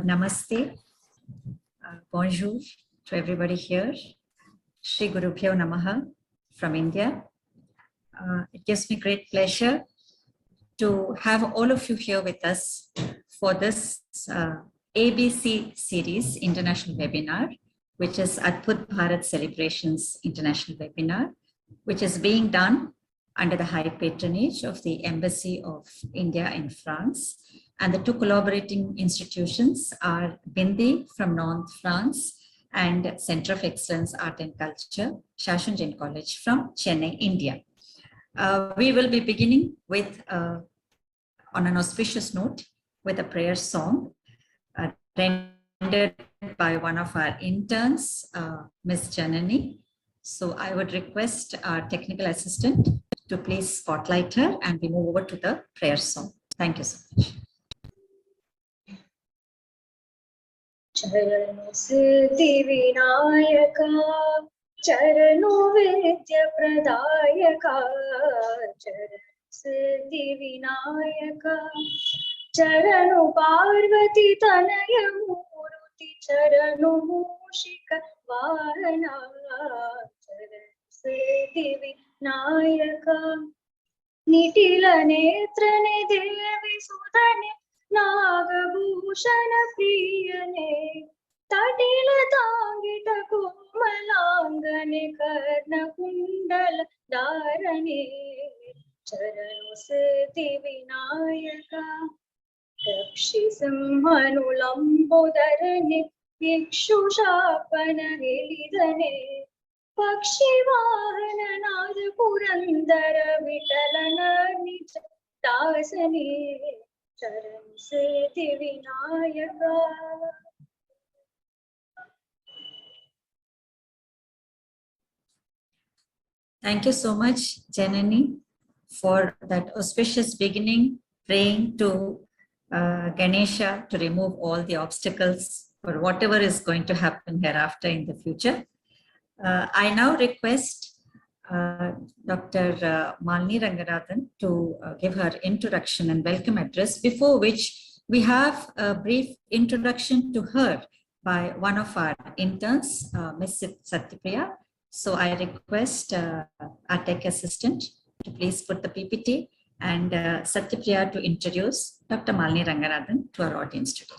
Namaste, bonjour to everybody here. Shri Gurubhyo Namaha from India. It gives me great pleasure to have all of you here with us for this ABC series international webinar, which is Adbhut Bharat Celebrations International Webinar, which is being done under the high patronage of the Embassy of India in France. And the two collaborating institutions are Bindi from Nantes, France, and Center of Excellence Art and Culture, Shasun Jain College from Chennai, India. We will be beginning with, on an auspicious note, with a prayer song rendered by one of our interns, Ms. Janani. So I would request our technical assistant to please spotlight her and we move over to the prayer song. Thank you so much. Charano Siddhi Vinayaka, Charano Vidya Pradayaka, Charano Siddhi Vinayaka, Charano Parvati Tanaya Murti, Charano Mushika Vahana, Charano Siddhi Vinayaka, Nitila Netrane Devi Sudane, Nagabhushana Priyane, Tatila Tangita Komalangane, Karna Kundala Dharane, Charano Siddhi Vinayaka, Rakshi Simhanulam Bodharane, Ikshu Shapana Helidane, Pakshi Vahana Nada Purandara Vitalana Nija Dasane, Charano Siddhi Vinayaka. Thank you so much, Janani, for that auspicious beginning, praying to Ganesha to remove all the obstacles for whatever is going to happen hereafter in the future. I now request Dr. Malini Ranganathan to give her introduction and welcome address, before which we have a brief introduction to her by one of our interns, Ms. Satyapriya. So I request our tech assistant to please put the PPT and Satyapriya to introduce Dr. Malini Ranganathan to our audience today.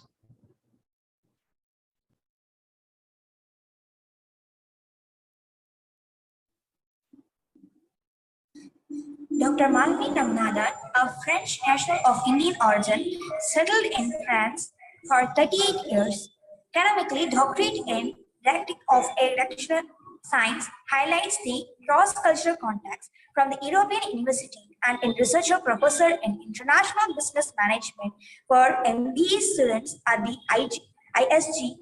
Dr. Malini Ranganathan, a French national of Indian origin, settled in France for 38 years. Academically, doctorate in didactic of educational science highlights the cross-cultural contacts from the European University and in researcher professor in international business management for MBA students at the ISG.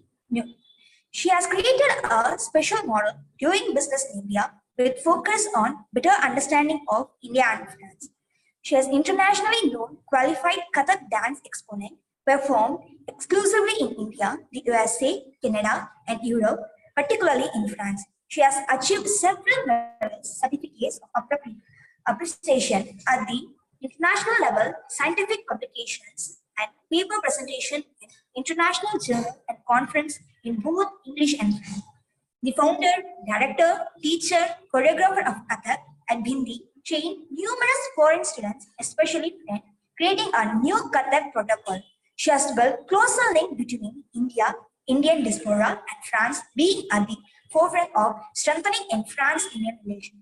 She has created a special model doing business in India with focus on better understanding of India and France. She has internationally known qualified Kathak dance exponent, performed exclusively in India, the USA, Canada, and Europe, particularly in France. She has achieved several certificates of appreciation at the international level, scientific publications, and paper presentation in international journal and conference in both English and French. The founder, director, teacher, choreographer of Kathak at Bindi trained numerous foreign students, especially French, creating a new Kathak protocol. She has built closer link between India, Indian diaspora, and France, being at the forefront of strengthening in France-Indian relationship.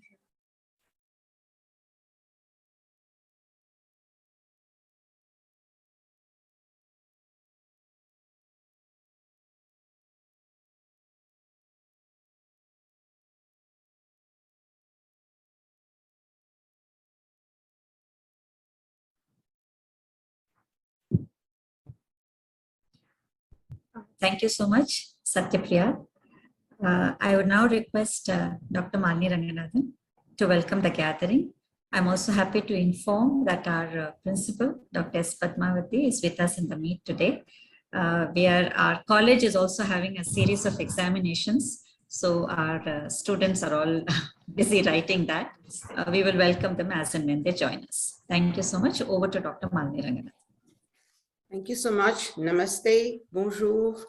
Thank you so much, Satyapriya. I would now request Dr. Malini Ranganathan to welcome the gathering. I'm also happy to inform that our principal, Dr. S. Padmavati, is with us in the meet today. Our college is also having a series of examinations. So our students are all busy writing that. We will welcome them as and when they join us. Thank you so much. Over to Dr. Malini Ranganathan. Thank you so much. Namaste, bonjour.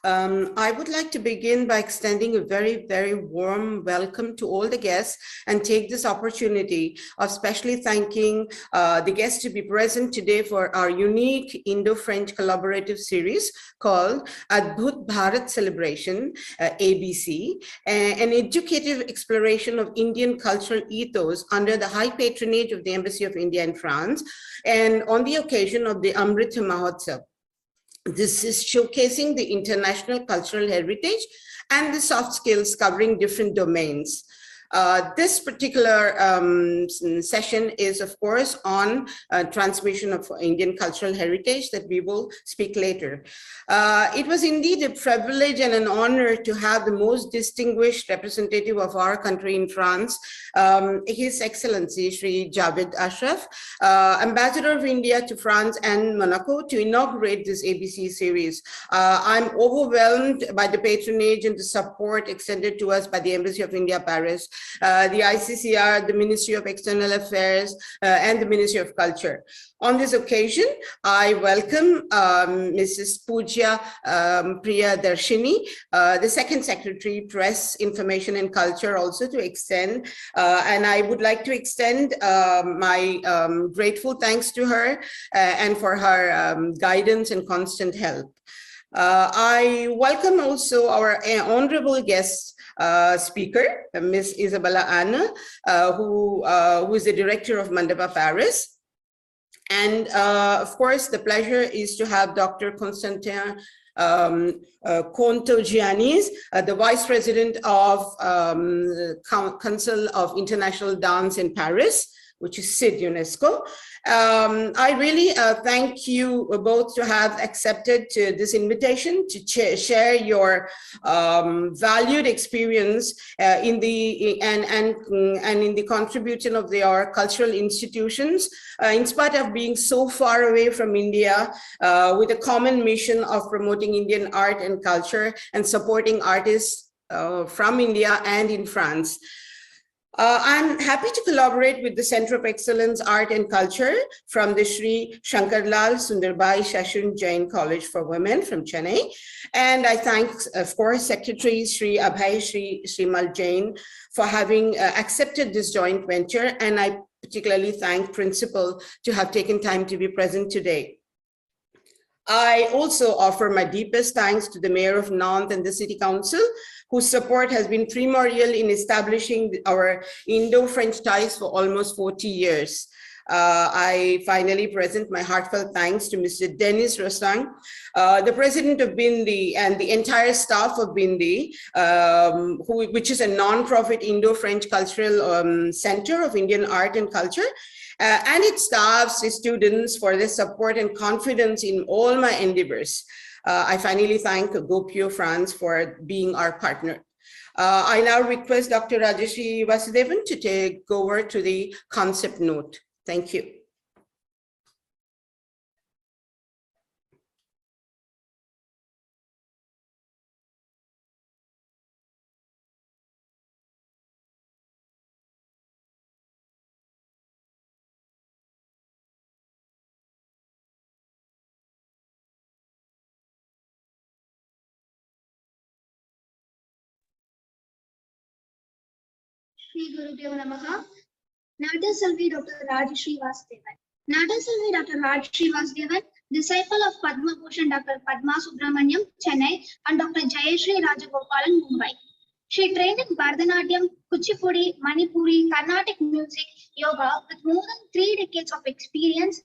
I would like to begin by extending a very, very warm welcome to all the guests and take this opportunity of specially thanking the guests to be present today for our unique Indo-French collaborative series called Adbhut Bharat Celebration, ABC, an educative exploration of Indian cultural ethos under the high patronage of the Embassy of India in France and on the occasion of the Amrit Mahotsav. This is showcasing the international cultural heritage and the soft skills covering different domains. This particular session is, of course, on transmission of Indian cultural heritage that we will speak later. It was indeed a privilege and an honor to have the most distinguished representative of our country in France, His Excellency Shri Jawad Ashraf, Ambassador of India to France and Monaco, to inaugurate this ABC series. I'm overwhelmed by the patronage and the support extended to us by the Embassy of India, Paris, the ICCR, the Ministry of External Affairs, and the Ministry of Culture. On this occasion, I welcome Mrs. Pooja Priya Darshini, the Second Secretary, Press, Information and Culture, also to extend, and I would like to extend my grateful thanks to her and for her guidance and constant help. I welcome also our honorable guest speaker, Ms. Isabelle, who is the director of Mandapa, Paris. And of course, the pleasure is to have Dr. Constantin Kontogiannis, the Vice President of Council of International Dance in Paris, which is CID UNESCO. I really thank you both to have accepted this invitation to share your valued experience in the in the contribution of our cultural institutions, in spite of being so far away from India, with a common mission of promoting Indian art and culture and supporting artists from India and in France. I'm happy to collaborate with the Center of Excellence Art and Culture from the Shri Shankarlal Sundarbai Shasun Jain College for Women from Chennai. And I thank, of course, Secretary Shri Abhay Shrimal Jain for having accepted this joint venture. And I particularly thank Principal to have taken time to be present today. I also offer my deepest thanks to the Mayor of Nantes and the City Council, whose support has been primordial in establishing our Indo-French ties for almost 40 years. I finally present my heartfelt thanks to Mr. Denis Rossang, the president of Bindi, and the entire staff of Bindi, which is a non-profit Indo-French cultural center of Indian art and culture, and its staffs, its students, for their support and confidence in all my endeavors. I finally thank Gopio France for being our partner. I now request Dr. Rajshree Vasudevan to take over to the concept note. Thank you. Shri Gurudeva Namaha. Nantes Dr. Rajshree Vasudevan. Nantes Dr. Rajshree Vasudevan, disciple of Padma Bhushan Dr. Padma Subramaniam, Chennai, and Dr. Jayashree Rajagopalan, Mumbai. She trained in Bharatanatyam, Kuchipudi, Manipuri, Carnatic music, yoga, with more than 3 decades of experience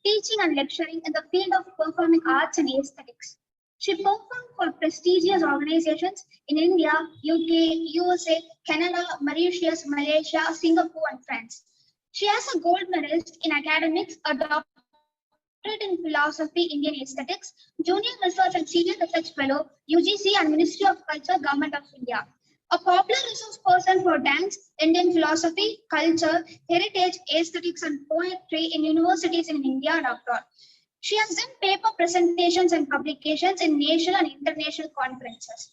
teaching and lecturing in the field of performing arts and aesthetics. She performed for prestigious organizations in India, UK, USA, Canada, Mauritius, Malaysia, Singapore, and France. She has a gold medalist in academics, a doctorate in philosophy, Indian aesthetics, junior research and senior research fellow, UGC and Ministry of Culture, Government of India. A popular resource person for dance, Indian philosophy, culture, heritage, aesthetics, and poetry in universities in India and abroad. She has done paper presentations and publications in national and international conferences.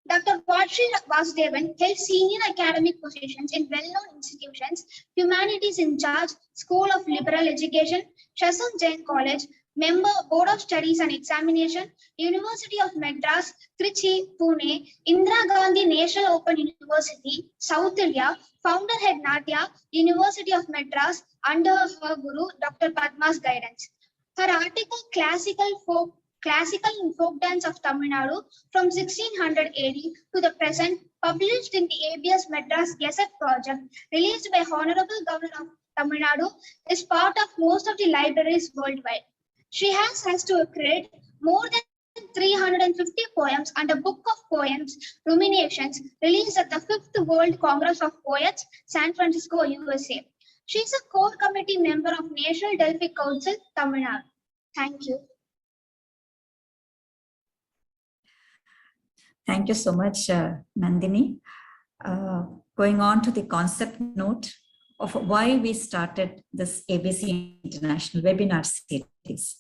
Dr. Rajshree Vasudevan held senior academic positions in well-known institutions, Humanities in Charge, School of Liberal Education, Shasun Jain College, Member, Board of Studies and Examination, University of Madras, Trichy, Pune, Indira Gandhi National Open University, South India, founder head Nadia, University of Madras, under her guru, Dr. Padma's guidance. Her article, Classical and Folk Dance of Tamil Nadu from 1600 AD to the present, published in the ABS Madras Gazette project, released by Honourable Governor of Tamil Nadu, is part of most of the libraries worldwide. She has to credit more than 350 poems and a book of poems, Ruminations, released at the 5th World Congress of Poets, San Francisco, USA. She is a core committee member of National Delphi Council, Tamil Nadu. Thank you. Thank you so much, Nandini. Going on to the concept note of why we started this ABC International webinar series.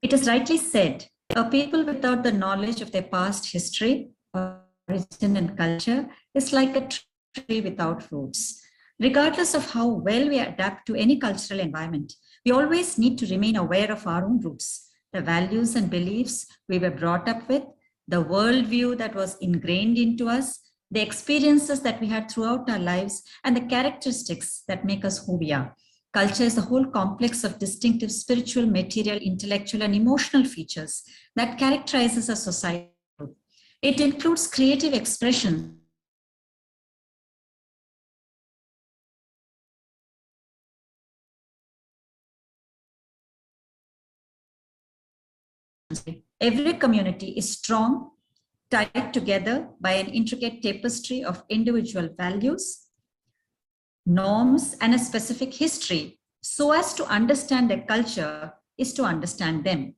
It is rightly said, a people without the knowledge of their past history, origin and culture is like a tree without roots. Regardless of how well we adapt to any cultural environment, we always need to remain aware of our own roots, the values and beliefs we were brought up with, the worldview that was ingrained into us, the experiences that we had throughout our lives, and the characteristics that make us who we are. Culture is the whole complex of distinctive spiritual, material, intellectual, and emotional features that characterizes a society. It includes creative expression, every community is strong, tied together by an intricate tapestry of individual values, norms, and a specific history. So as to understand their culture is to understand them.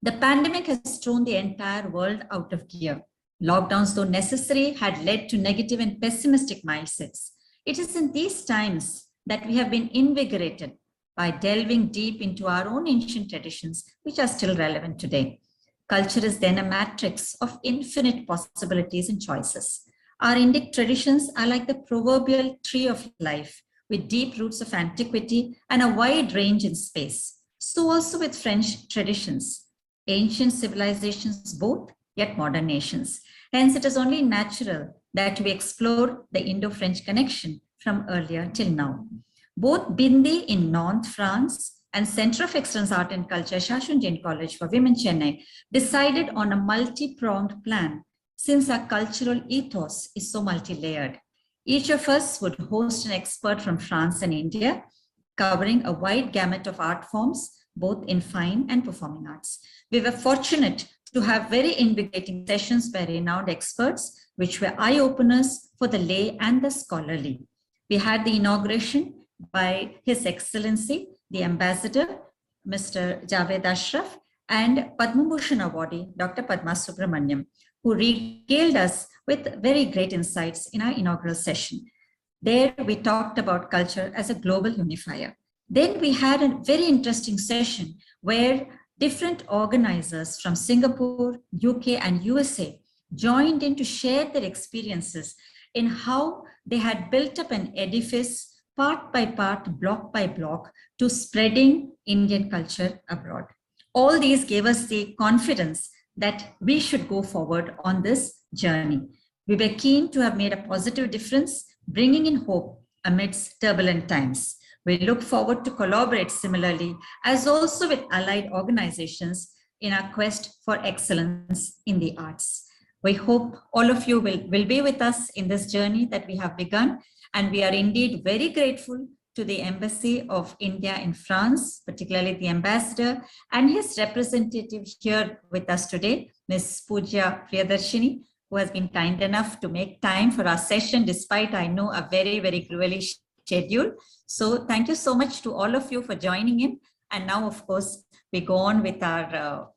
The pandemic has thrown the entire world out of gear. Lockdowns, though necessary, had led to negative and pessimistic mindsets. It is in these times that we have been invigorated by delving deep into our own ancient traditions, which are still relevant today. Culture is then a matrix of infinite possibilities and choices. Our Indic traditions are like the proverbial tree of life, with deep roots of antiquity and a wide range in space. So also with French traditions, ancient civilizations both, yet modern nations. Hence, it is only natural that we explore the Indo-French connection from earlier till now. Both Bindi in Nantes, France, and Center of Excellence Art and Culture, Shasun Jain College for Women, Chennai, decided on a multi-pronged plan since our cultural ethos is so multi-layered. Each of us would host an expert from France and India, covering a wide gamut of art forms, both in fine and performing arts. We were fortunate to have very invigorating sessions by renowned experts, which were eye-openers for the lay and the scholarly. We had the inauguration by His Excellency, the Ambassador, Mr. Jawad Ashraf, and Padma Bhushan Awardee, Dr. Padma Subramaniam, who regaled us with very great insights in our inaugural session. There, we talked about culture as a global unifier. Then we had a very interesting session where different organizers from Singapore, UK, and USA joined in to share their experiences in how they had built up an edifice part by part, block by block, to spreading Indian culture abroad. All these gave us the confidence that we should go forward on this journey. We were keen to have made a positive difference, bringing in hope amidst turbulent times. We look forward to collaborate similarly, as also with allied organizations in our quest for excellence in the arts. We hope all of you will be with us in this journey that we have begun. And we are indeed very grateful to the Embassy of India in France, particularly the Ambassador and his representative here with us today, Ms. Pooja Priyadarshini, who has been kind enough to make time for our session, despite, I know, a very, very grueling schedule. So thank you so much to all of you for joining in. And now, of course, we go on with our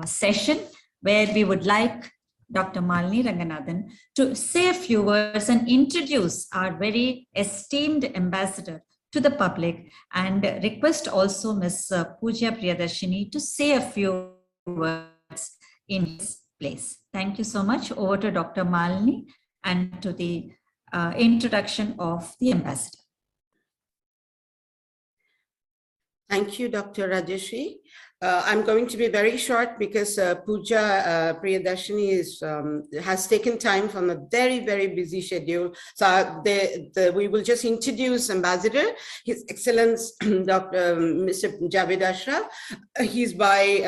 session, where we would like Dr. Malini Ranganathan to say a few words and introduce our very esteemed ambassador to the public, and request also Ms. Pooja Priyadarshini to say a few words in his place. Thank you so much. Over to Dr. Malini and to the introduction of the ambassador. Thank you, Dr. Rajshree. I'm going to be very short because Pooja Priyadarshini has taken time from a very, very busy schedule. So we will just introduce Ambassador, His Excellence Dr. Mr. Jawad Ashraf. He's by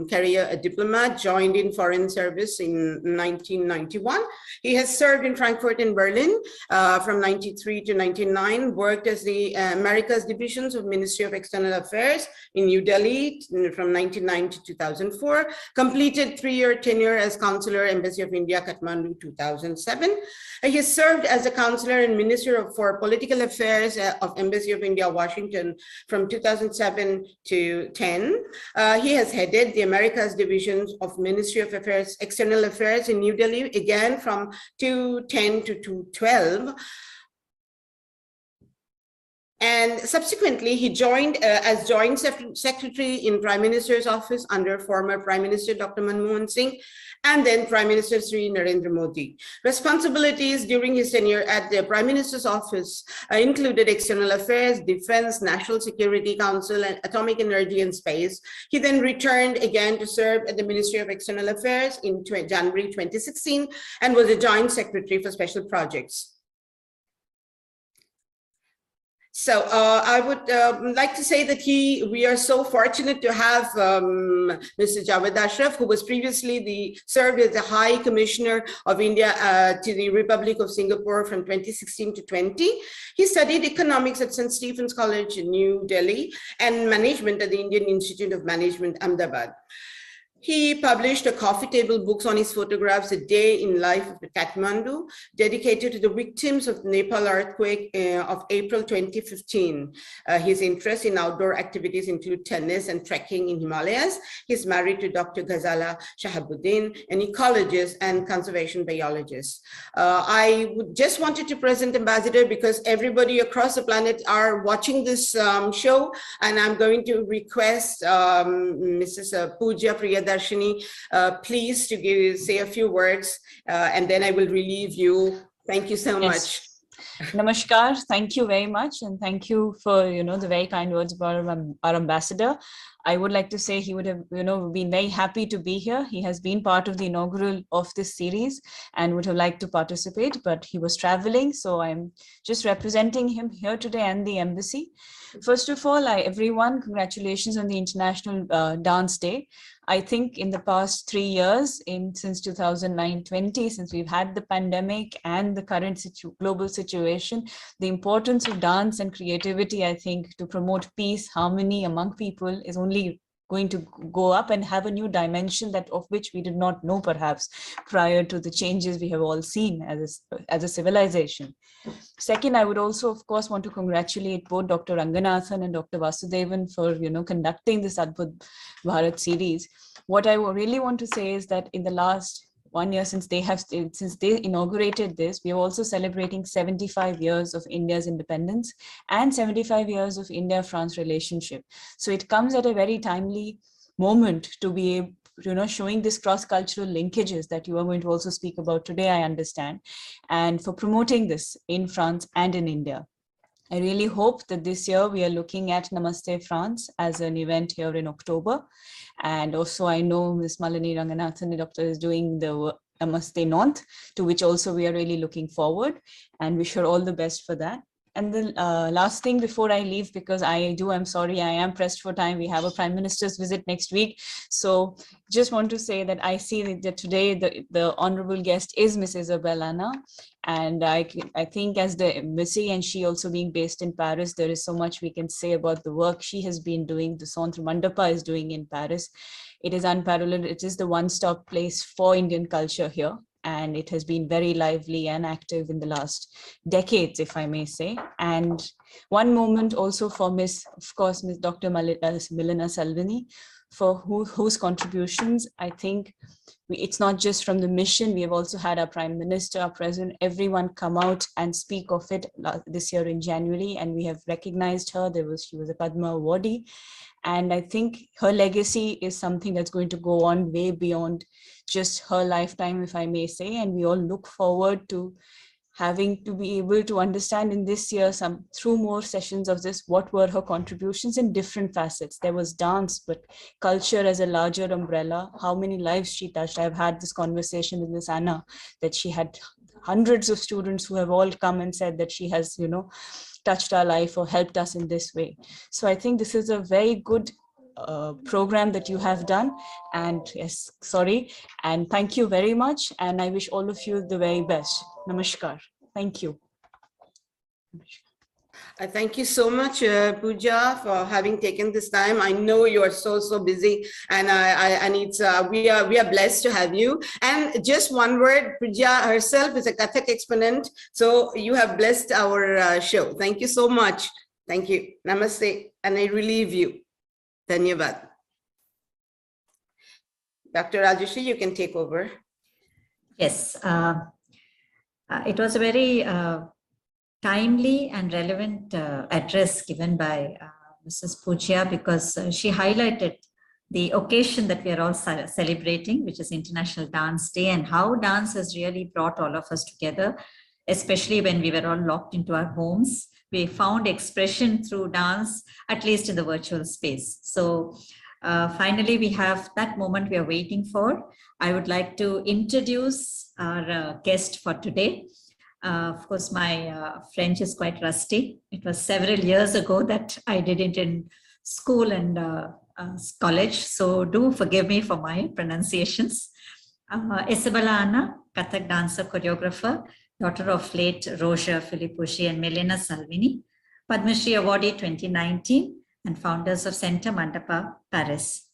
career a diplomat, joined in Foreign Service in 1991. He has served in Frankfurt and Berlin from 93 to 99, worked as the Americas Divisions of Ministry of External Affairs in New Delhi from 1999 to 2004, completed 3-year tenure as Consular Embassy of India, Kathmandu, 2007. He has served as a Counselor and Minister for Political Affairs of Embassy of India, Washington from 2007 to 10. He has headed the Americas Divisions of Ministry of Affairs, External Affairs in New Delhi, again from 2010 to 2012. And subsequently, he joined as Joint Secretary in Prime Minister's office under former Prime Minister Dr. Manmohan Singh, and then Prime Minister Sri Narendra Modi. Responsibilities during his tenure at the Prime Minister's office included external affairs, defense, national security council, and atomic energy and space. He then returned again to serve at the Ministry of External Affairs in January 2016 and was a Joint Secretary for Special Projects. So I would like to say that we are so fortunate to have Mr. Jawad Ashraf, who was previously served as the High Commissioner of India to the Republic of Singapore from 2016 to 20. He studied economics at St. Stephen's College in New Delhi and management at the Indian Institute of Management, Ahmedabad. He published a coffee table books on his photographs, A Day in Life of Kathmandu, dedicated to the victims of the Nepal earthquake of April 2015. His interests in outdoor activities include tennis and trekking in Himalayas. He's married to Dr. Ghazala Shahabuddin, an ecologist and conservation biologist. I just wanted to present Ambassador because everybody across the planet are watching this show, and I'm going to request Mrs. Pooja Priyadarshini, please to say a few words, and then I will relieve you. Thank you so much. Namaskar. Thank you very much, and thank you for the very kind words about our ambassador. I would like to say he would have been very happy to be here. He has been part of the inaugural of this series and would have liked to participate, but he was traveling, so I'm just representing him here today and the embassy. First of all, everyone, congratulations on the International Dance Day. I think in the past 3 years, since 2009-20, since we've had the pandemic and the current global situation, the importance of dance and creativity, I think, to promote peace, harmony among people is only going to go up and have a new dimension of which we did not know perhaps prior to the changes we have all seen as a civilization. Second, I would also, of course, want to congratulate both Dr. Ranganathan and Dr. Vasudevan for conducting this Adbhut Bharat series. What I really want to say is that in the last 1 year since they inaugurated this, we are also celebrating 75 years of India's independence and 75 years of India-France relationship. So it comes at a very timely moment to be showing this cross-cultural linkages that you are going to also speak about today, I understand, and for promoting this in France and in India. I really hope that this year we are looking at Namaste France as an event here in October. And also I know Ms. Malini Ranganathan, the doctor, is doing the Namaste Nantes, to which also we are really looking forward, and wish her all the best for that. And the last thing before I leave, because I'm sorry, I am pressed for time. We have a Prime Minister's visit next week. So just want to say that I see that today the honorable guest is Ms. Isabelle. And I think as the embassy and she also being based in Paris, there is so much we can say about the work she has been doing, the Centre Mandapa is doing in Paris. It is unparalleled. It is the one-stop place for Indian culture here. And it has been very lively and active in the last decades, if I may say. And one moment also for Ms. Dr. Milena Salvini, for whose contributions, I think it's not just from the mission. We have also had our Prime Minister, our President, everyone come out and speak of it this year in January, and we have recognized her. She was a Padma Awardee. And I think her legacy is something that's going to go on way beyond just her lifetime, if I may say. And we all look forward to having to be able to understand in this year through more sessions of this, what were her contributions in different facets. There was dance, but culture as a larger umbrella, how many lives she touched. I've had this conversation with Miss Anna, that she had hundreds of students who have all come and said that she has, touched our life or helped us in this way. So I think this is a very good program that you have done, and yes, sorry, and thank you very much, and I wish all of you the very best. Namaskar. Thank you. Thank you so much, Pooja, for having taken this time. I know you are so busy, and it's we are blessed to have you. And just one word, Pooja herself is a Kathak exponent, so you have blessed our show. Thank you so much. Thank you. Namaste, and I relieve you. Dhanyavad. Dr. Rajshree, you can take over. Yes, it was a very timely and relevant address given by Mrs. Pooja, because she highlighted the occasion that we are all celebrating, which is International Dance Day, and how dance has really brought all of us together, especially when we were all locked into our homes. We found expression through dance, at least in the virtual space. So finally, we have that moment we are waiting for. I would like to introduce our guest for today. Of course, my French is quite rusty. It was several years ago that I did it in school and college, so do forgive me for my pronunciations. Isabelle Anna, Kathak dancer, choreographer, daughter of late Roger Filippucci and Milena Salvini, Padma Shri Awardee 2019, and founders of Center Mandapa, Paris.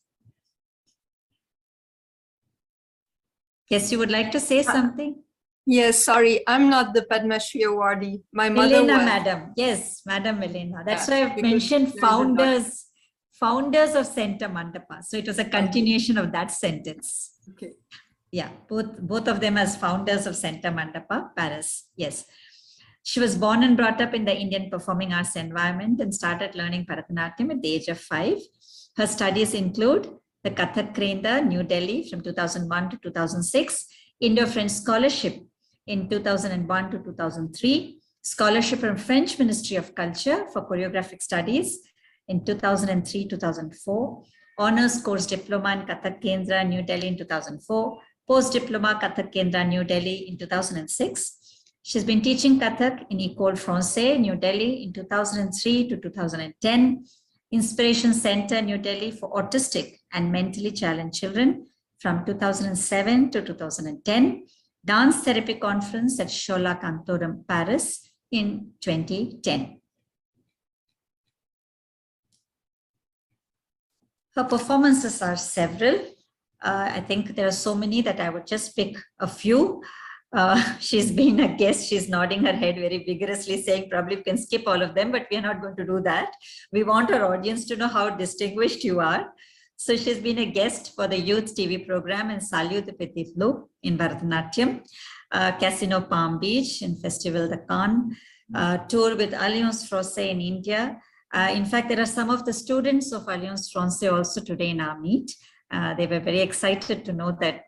Yes, you would like to say something? Yes, sorry, I'm not the Padma Shri Awardee. My mother Milena, was. Madam. Yes, Madam Milena. That's why I've because mentioned there's founders of Center Mandapa. So it was a continuation of that sentence. Okay. Yeah, both of them as founders of Center Mandapa, Paris. Yes. She was born and brought up in the Indian performing arts environment and started learning Bharatanatyam at the age of 5. Her studies include the Kathak Kendra, New Delhi from 2001 to 2006, Indo-French Scholarship in 2001 to 2003, Scholarship from French Ministry of Culture for Choreographic Studies in 2003-2004, Honours Course Diploma in Kathak Kendra, New Delhi in 2004, Post Diploma Kathak Kendra, New Delhi in 2006. She's been teaching Kathak in École Française, New Delhi in 2003 to 2010, Inspiration Center, New Delhi for Autistic and Mentally Challenged Children from 2007 to 2010, Dance Therapy Conference at Schola Cantorum, Paris in 2010. Her performances are several. I think there are so many that I would just pick a few. She's been a guest. She's nodding her head very vigorously, saying probably we can skip all of them, but we are not going to do that. We want our audience to know how distinguished you are. So she's been a guest for the youth TV program in Salute the Petit Blue in Bharatanatyam, Casino Palm Beach in Festival the Cannes, tour with Alliance Française in India. In fact, there are some of the students of Alliance Française also today in our meet. They were very excited to know that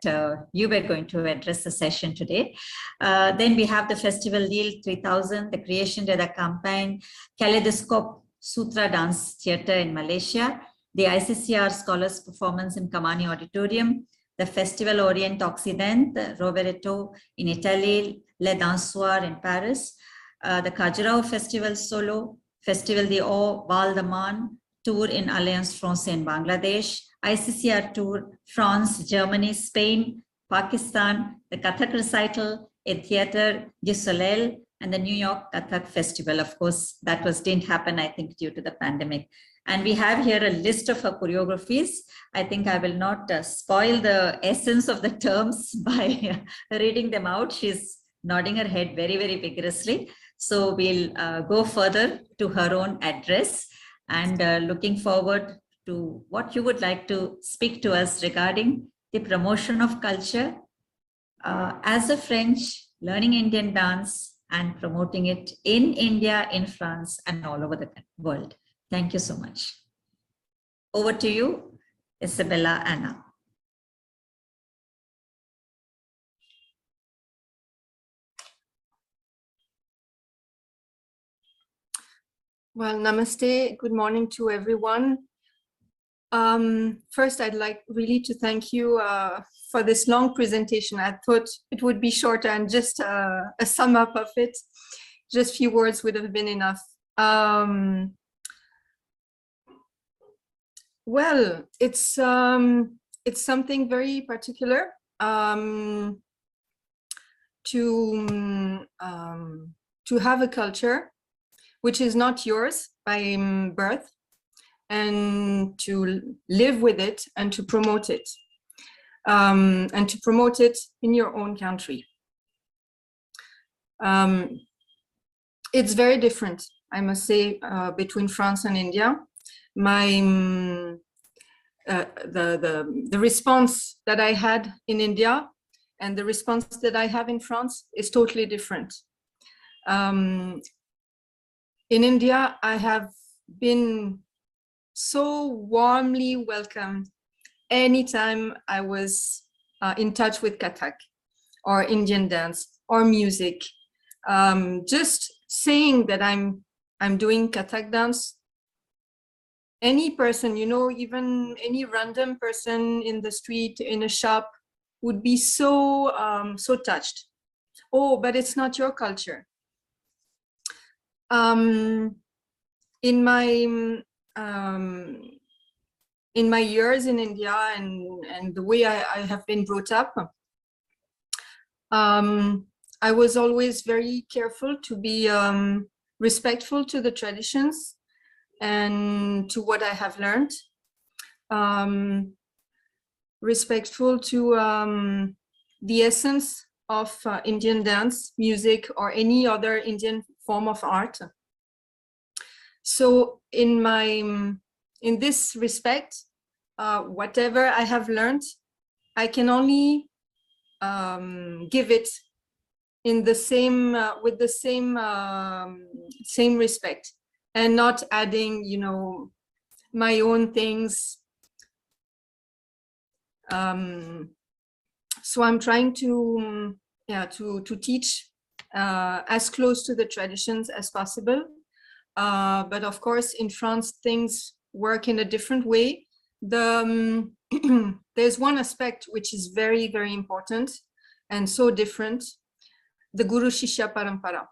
you were going to address the session today. Then we have the Festival Lille 3000, the Creation de la Campagne, Kaleidoscope Sutra Dance Theatre in Malaysia, the ICCR Scholars Performance in Kamani Auditorium, the Festival Orient Occident, the Rovereto in Italy, Le Dansoir in Paris, the Khajuraho Festival Solo, Festival de Eau Val de Man, tour in Alliance Française in Bangladesh, ICCR tour, France, Germany, Spain, Pakistan, the Kathak recital in Theatre du Soleil, and the New York Kathak Festival. Of course, that didn't happen, I think, due to the pandemic. And we have here a list of her choreographies. I think I will not spoil the essence of the terms by reading them out. She's nodding her head very, very vigorously. So we'll go further to her own address, and looking forward to what you would like to speak to us regarding the promotion of culture as a French, learning Indian dance and promoting it in India, in France, and all over the world. Thank you so much. Over to you, Isabelle Anna. Well, namaste. Good morning to everyone. First, I'd like really to thank you for this long presentation. I thought it would be shorter and just a sum up of it. Just few words would have been enough. Well, it's something very particular to have a culture which is not yours by birth, and to live with it and to promote it, in your own country. It's very different, I must say, between France and India. The response that I had in India and the response that I have in France is totally different. In India, I have been so warmly welcomed anytime I was in touch with Kathak or Indian dance or music. Just saying that I'm doing Kathak dance, any person, you know, even any random person in the street, in a shop, would be so so touched. Oh, but it's not your culture. In my years in India and the way I have been brought up, I was always very careful to be respectful to the traditions and to what I have learned, respectful to the essence of Indian dance, music, or any other Indian form of art. So in this respect, whatever I have learned, I can only give it in the same with the same respect, and not adding, you know, my own things. So I'm trying to teach as close to the traditions as possible. But of course, in France, things work in a different way. There's one aspect which is very, very important and so different: the Guru Shishya Parampara,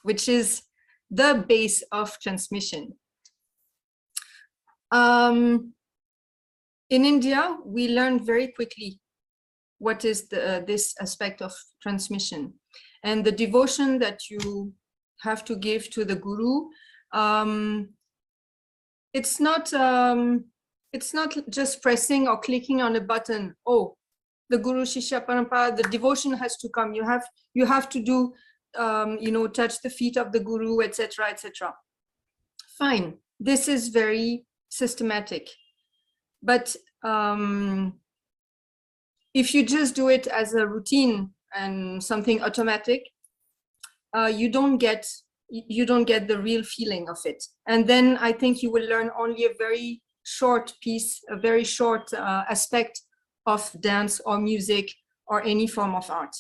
which is the base of transmission. In India, we learned very quickly what is this aspect of transmission, and the devotion that you have to give to the Guru. It's not just pressing or clicking on a button. Oh, the Guru Shishya Parampara, the devotion has to come. You have to do, you know, touch the feet of the Guru, etc., etc. Fine, this is very systematic. But if you just do it as a routine and something automatic, you don't get the real feeling of it. And then I think you will learn only a very short piece, a very short aspect of dance or music or any form of art.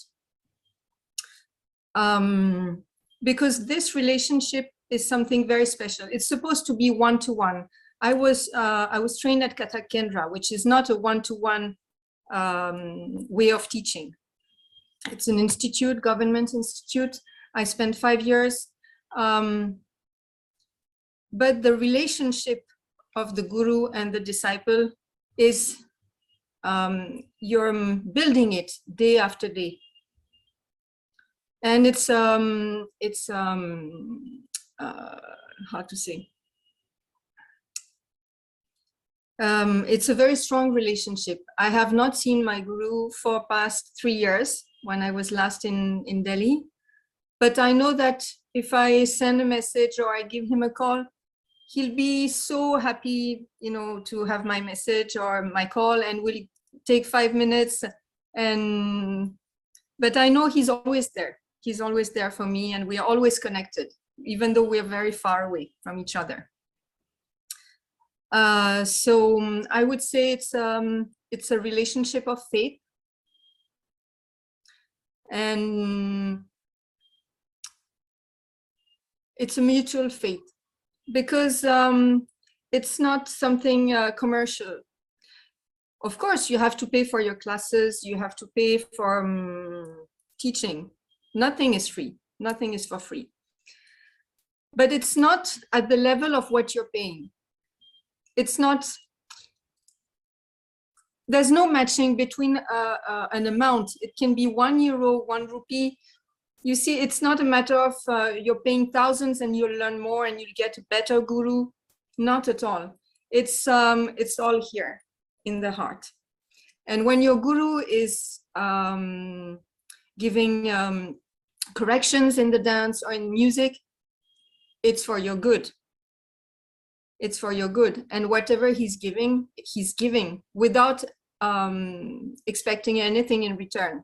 Because this relationship is something very special. It's supposed to be one-to-one. I was trained at Kathak Kendra, which is not a one-to-one way of teaching. It's an institute, government institute. I spent 5 years. But the relationship of the Guru and the disciple is, you're building it day after day. And it's how to say? It's a very strong relationship. I have not seen my Guru for past 3 years when I was last in Delhi. But I know that if I send a message or I give him a call, he'll be so happy, you know, to have my message or my call, and will take 5 minutes. But I know he's always there. He's always there for me, and we are always connected, even though we're very far away from each other. So I would say it's a relationship of faith. And it's a mutual faith, because it's not something commercial. Of course, you have to pay for your classes, you have to pay for teaching. Nothing is free, nothing is for free. But it's not at the level of what you're paying. It's not, there's no matching between an amount. It can be €1, 1 rupee. You see, it's not a matter of you're paying thousands and you'll learn more and you'll get a better guru. Not at all. It's all here in the heart. And when your guru is giving corrections in the dance or in music, it's for your good. It's for your good. And whatever he's giving without expecting anything in return.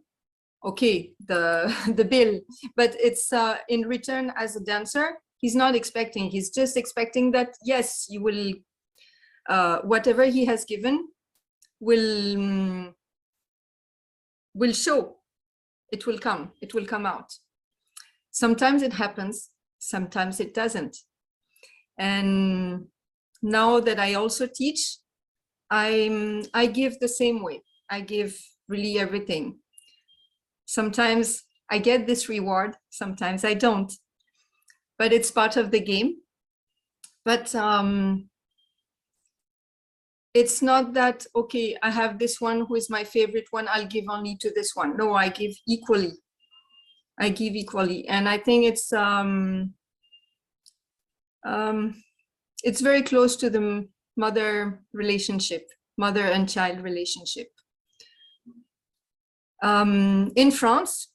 Okay, the bill, but it's in return as a dancer, he's not expecting, he's just expecting that, yes, you will, whatever he has given will show, it will come out. Sometimes it happens, sometimes it doesn't. And now that I also teach, I give the same way. I give really everything. Sometimes I get this reward, sometimes I don't, but it's part of the game. But it's not that, okay, I have this one who is my favorite one, I'll give only to this one. No, I give equally. I give equally. And I think it's very close to the mother relationship, mother and child relationship. In France,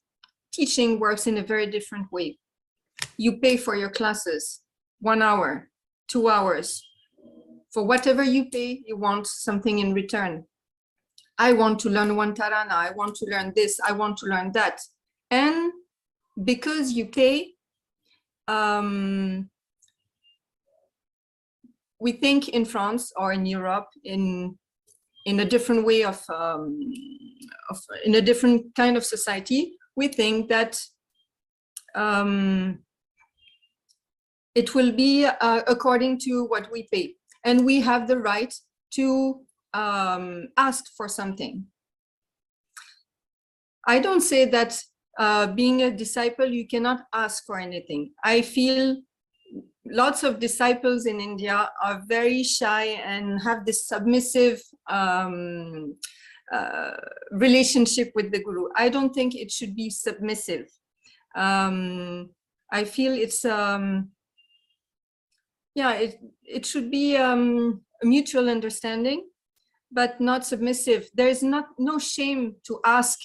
teaching works in a very different way. You pay for your classes, 1 hour, 2 hours. For whatever you pay, you want something in return. I want to learn one tarana, I want to learn this, I want to learn that. And because you pay, we think in France or in Europe in a different way of in a different kind of society, we think that it will be according to what we pay, and we have the right to ask for something. I don't say that being a disciple, you cannot ask for anything. I feel lots of disciples in India are very shy and have this submissive relationship with the guru. I don't think it should be submissive. I feel it's it should be a mutual understanding, but not submissive. There is no shame to ask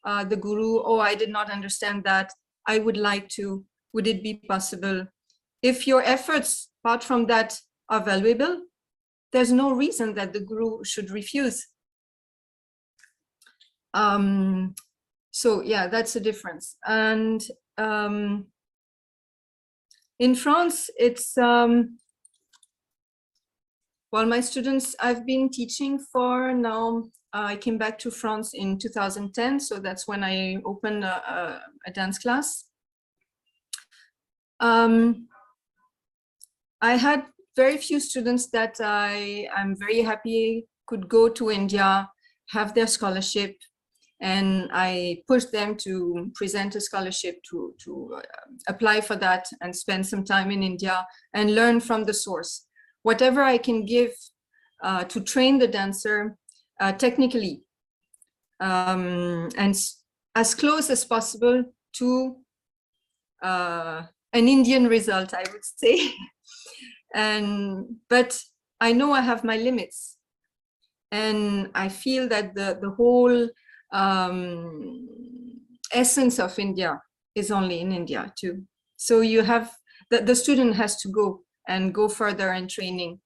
the guru, oh, I did not understand that, I would like to, would it be possible? If your efforts apart from that are valuable, there's no reason that the guru should refuse. So yeah, that's the difference. And in France, it's well, my students, I've been teaching for now, I came back to France in 2010, so that's when I opened a dance class. I had very few students that I'm very happy could go to India, have their scholarship, and I pushed them to present a scholarship to apply for that and spend some time in India and learn from the source. Whatever I can give to train the dancer technically, and as close as possible to an Indian result, I would say. But I know I have my limits, and I feel that the whole essence of India is only in India too. So you have the student has to go further in training,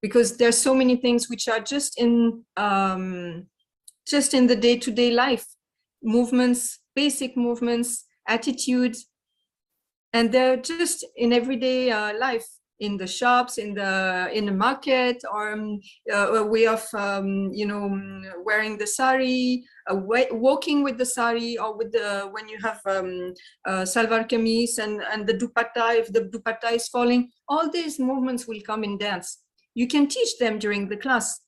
because there's so many things which are just in the day-to-day life, movements, basic movements, attitudes, and they're just in everyday life. in the shops, in the market, or a way of wearing the sari, walking with the sari, or with the when you have salwar kameez and the dupatta, if the dupatta is falling. All these movements will come in dance. You can teach them during the class,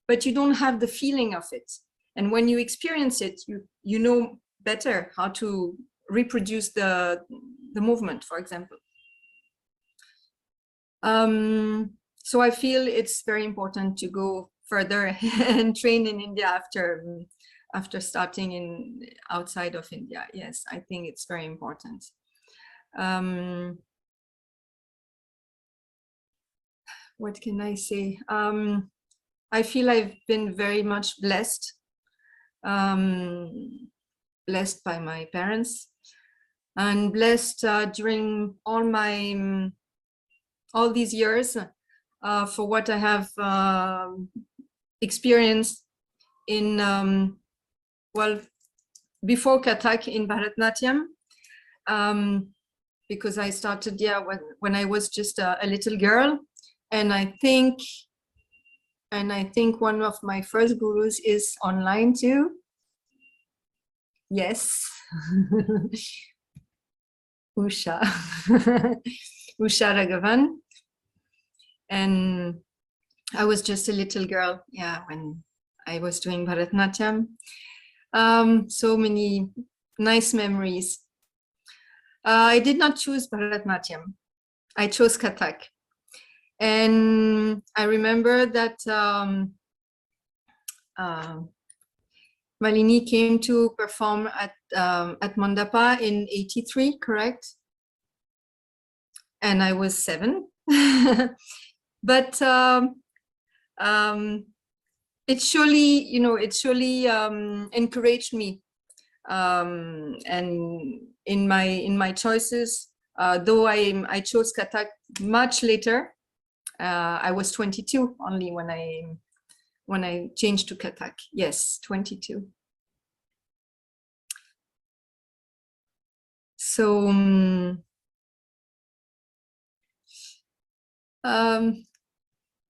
but you don't have the feeling of it. And when you experience it, you know better how to reproduce the movement, for example. So I feel it's very important to go further and train in India after starting in outside of India. Yes, I think it's very important. What can I say? I feel I've been very much blessed, blessed by my parents, and blessed during all these years for what I have experienced in, well, before Kathak in Bharatnatyam, because I started when I was just a little girl, and I think one of my first gurus is online too. Yes. Usha. Usha Raghavan. And I was just a little girl, yeah, when I was doing Bharatnatyam. So many nice memories. I did not choose Bharatnatyam. I chose Kathak. And I remember that Malini came to perform at Mandapa in '83, correct? And I was 7. But it surely, encouraged me. And in my choices, though I chose Kathak much later, I was 22 only when I changed to Kathak. Yes, 22. So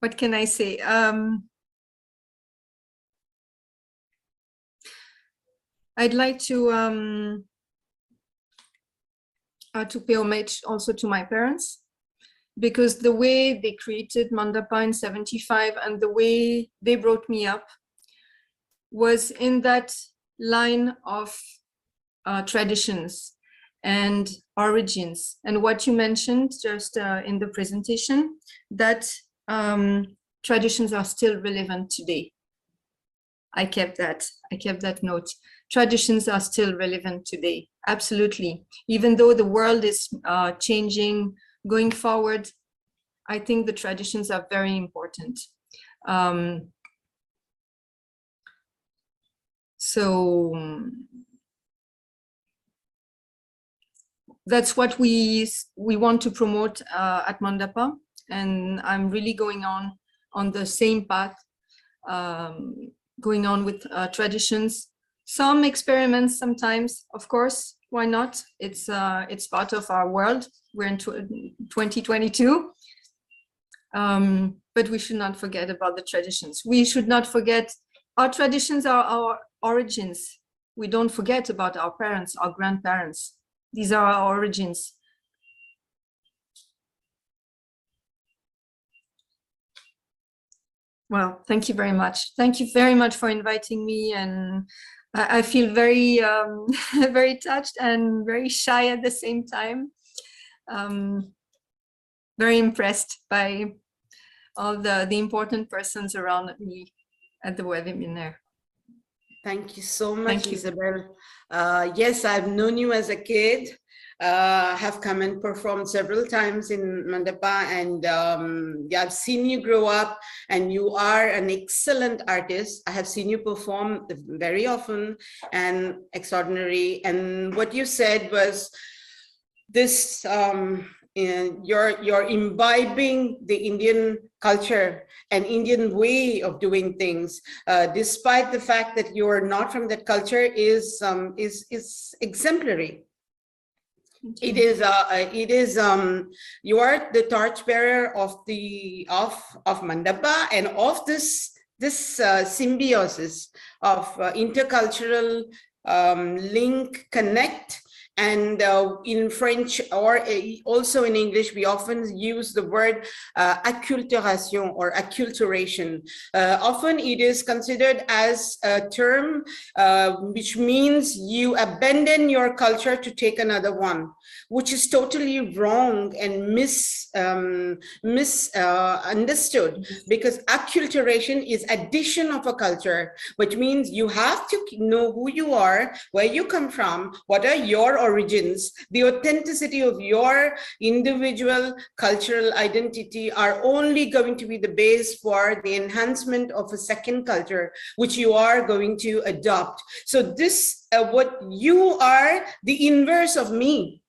what can I say? I'd like to pay homage also to my parents, because the way they created Mandapa in '75 and the way they brought me up was in that line of traditions and origins. And what you mentioned just in the presentation, that traditions are still relevant today. I kept that note. Traditions are still relevant today, absolutely. Even though the world is changing, going forward, I think the traditions are very important. So that's what we want to promote at Mandapa, and I'm really going on the same path, going on with traditions. Some experiments sometimes, of course, why not? It's part of our world. We're in 2022. But we should not forget about the traditions. We should not forget our traditions are our origins. We don't forget about our parents, our grandparents. These are our origins. Well, thank you very much. Thank you very much for inviting me, and I feel very, very touched and very shy at the same time. Very impressed by all the important persons around me at the webinar. Thank you so much, Isabelle. Yes, I've known you as a kid. Have come and performed several times in Mandapa, and yeah, I've seen you grow up, and you are an excellent artist. I have seen you perform very often and extraordinary. And what you said was this, you're imbibing the Indian culture and Indian way of doing things, despite the fact that you are not from that culture, is exemplary. It is you are the torchbearer of Mandapa and of this symbiosis of intercultural link, connect. And in French or also in English, we often use the word acculturation or acculturation. Often it is considered as a term which means you abandon your culture to take another one, which is totally wrong and misunderstood, because acculturation is addition of a culture, which means you have to know who you are, where you come from, what are your origins, the authenticity of your individual cultural identity are only going to be the base for the enhancement of a second culture, which you are going to adopt. So this, what you are the inverse of me,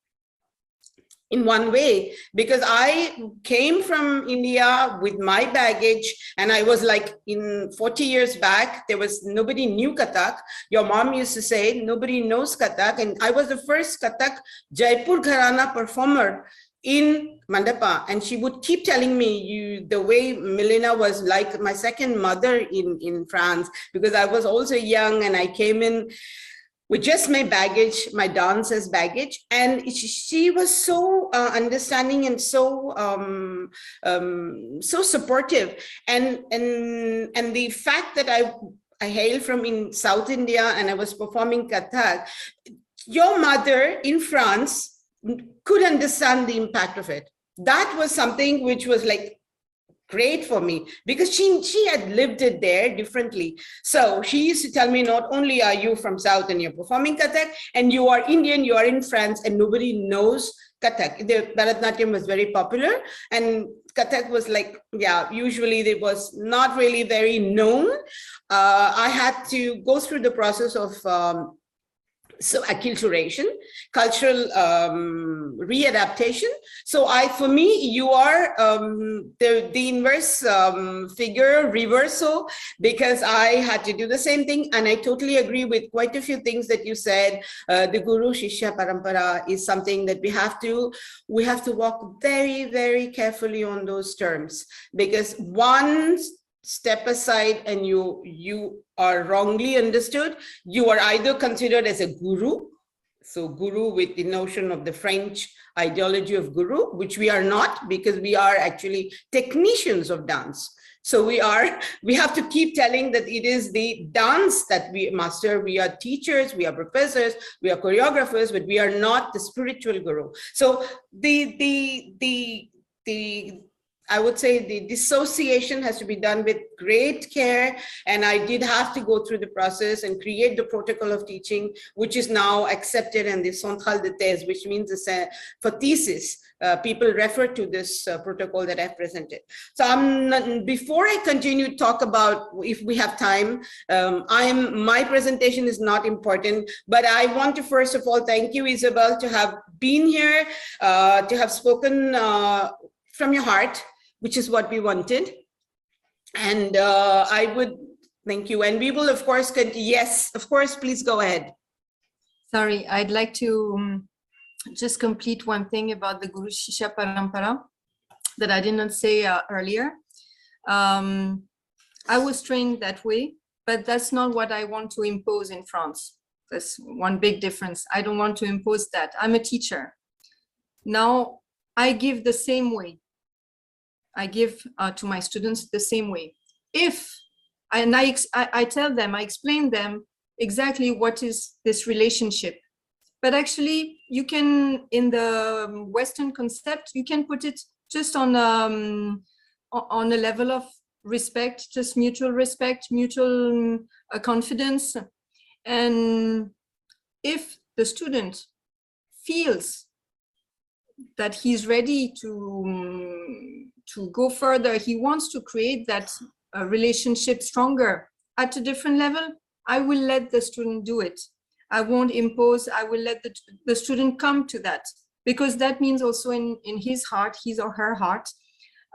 in one way, because I came from India with my baggage, and I was like, in 40 years back, there was nobody knew Kathak. Your mom used to say, nobody knows Kathak, and I was the first Kathak Jaipur Gharana performer in Mandapa, and she would keep telling me, the way Milena was like my second mother in France, because I was also young and I came in with just my baggage, my dancer's baggage. And she was so understanding and so so supportive. And the fact that I hail from in South India and I was performing Kathak, your mother in France could understand the impact of it. That was something which was like great for me, because she had lived it there differently. So she used to tell me, not only are you from South and you're performing Kathak, and you are Indian, you are in France, and nobody knows Kathak. The Bharatanatyam was very popular, and Kathak was like, yeah, usually it was not really very known. I had to go through the process of so acculturation, cultural readaptation. So for me, you are the inverse figure, reversal, because I had to do the same thing. And I totally agree with quite a few things that you said. The Guru Shishya Parampara is something that we have to walk very, very carefully on those terms, because one step aside and you are wrongly understood, you are either considered as a guru, so guru with the notion of the French ideology of guru, which we are not, because we are actually technicians of dance. So we have to keep telling that it is the dance that we master. We are teachers, we are professors, we are choreographers, but we are not the spiritual guru. So I would say the dissociation has to be done with great care. And I did have to go through the process and create the protocol of teaching, which is now accepted, and the centrale de thèse, which means for thesis, people refer to this protocol that I've presented. So before I continue to talk about, if we have time, my presentation is not important, but I want to first of all thank you, Isabelle, to have been here, to have spoken from your heart, which is what we wanted. And I would thank you. And we will, of course, yes, of course, please go ahead. Sorry, I'd like to just complete one thing about the Guru Shishya Parampara that I did not say earlier. I was trained that way, but that's not what I want to impose in France. That's one big difference. I don't want to impose that. I'm a teacher. Now, I give the same way. I give to my students the same way. I tell them, I explain them exactly what is this relationship. But actually, you can, in the Western concept, you can put it just on a level of respect, just mutual respect, mutual confidence. And if the student feels that he's ready to go further, he wants to create that relationship stronger at a different level, I will let the student do it. I won't impose, I will let the student come to that, because that means also in his heart, his or her heart,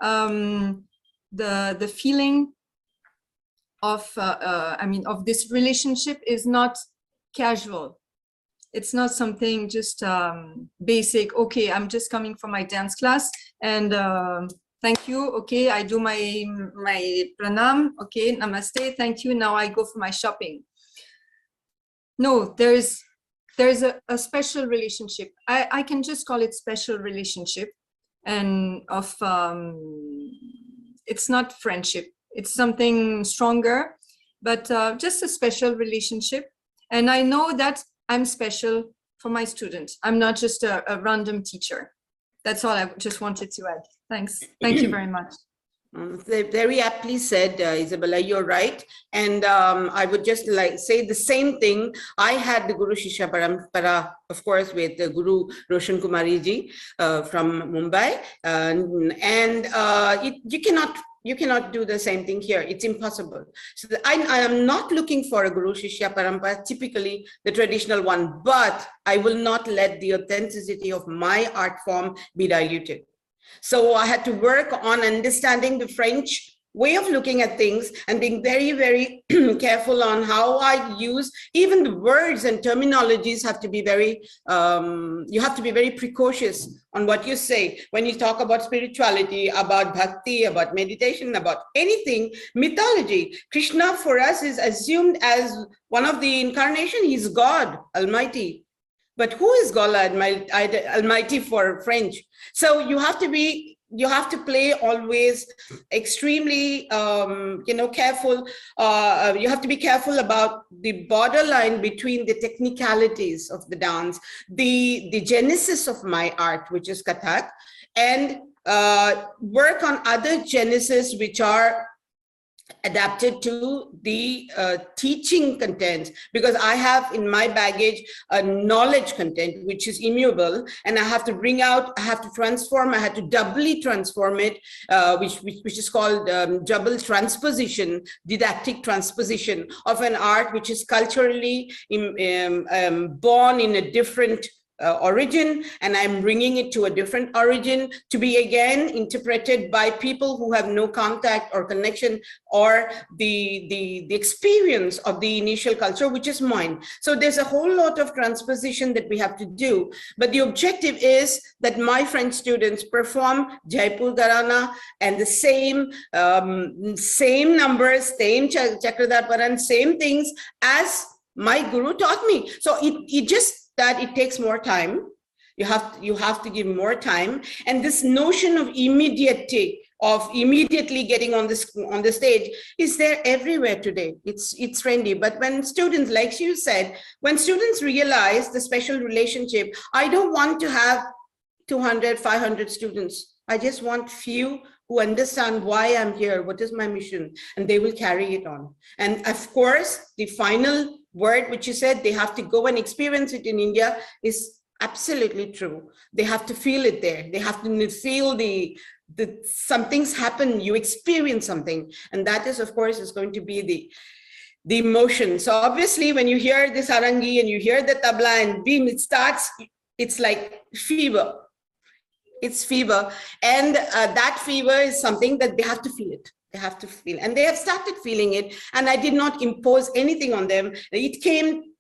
the feeling of, of this relationship is not casual. It's not something just basic. Okay, I'm just coming from my dance class and thank you. Okay, I do my pranam. Okay, namaste. Thank you. Now I go for my shopping. No, there's a special relationship. I can just call it special relationship, and of it's not friendship. It's something stronger, but just a special relationship. And I know that I'm special for my students. I'm not just a random teacher. That's all I just wanted to add. Thanks. Thank you very much. Very aptly said, Isabella, you're right. And I would just like say the same thing. I had the Guru Shishya Parampara, of course, with the Guru Roshan Kumari ji from Mumbai. You cannot do the same thing here. It's impossible. So I am not looking for a Guru Shishya Parampara, typically the traditional one, but I will not let the authenticity of my art form be diluted. So I had to work on understanding the French way of looking at things and being very, very careful on how I use even the words and terminologies have to be very, you have to be very precocious on what you say. When you talk about spirituality, about bhakti, about meditation, about anything, mythology, Krishna for us is assumed as one of the incarnation. He's God, Almighty. But who is God Almighty for French? So you have to play always extremely, careful. You have to be careful about the borderline between the technicalities of the dance, the genesis of my art, which is Kathak, and work on other genesis which are adapted to the teaching content, because I have in my baggage a knowledge content which is immutable, and I have to bring out, I have to transform, I had to doubly transform it, which is called double transposition, didactic transposition of an art which is culturally born in a different origin, and I'm bringing it to a different origin to be again interpreted by people who have no contact or connection or the experience of the initial culture, which is mine. So there's a whole lot of transposition that we have to do, but the objective is that my French students perform Jaipur Gharana and the same numbers, same Chakradharparan, same things as my guru taught me. So it just that it takes more time. You have to give more time. And this notion of immediately getting on the stage is there everywhere today. It's trendy. But when students, like you said, when students realize the special relationship, I don't want to have 200, 500 students. I just want few who understand why I'm here, what is my mission, and they will carry it on. And of course, the final word which you said, they have to go and experience it in India, is absolutely true. They have to feel it there. They have to feel something's happened, you experience something. And that is, of course, is going to be the emotion. So obviously, when you hear this harangi and you hear the tabla and beam, it starts, it's like fever. It's fever. And that fever is something that they have to feel it. They have to feel, and they have started feeling it. And I did not impose anything on them. It came,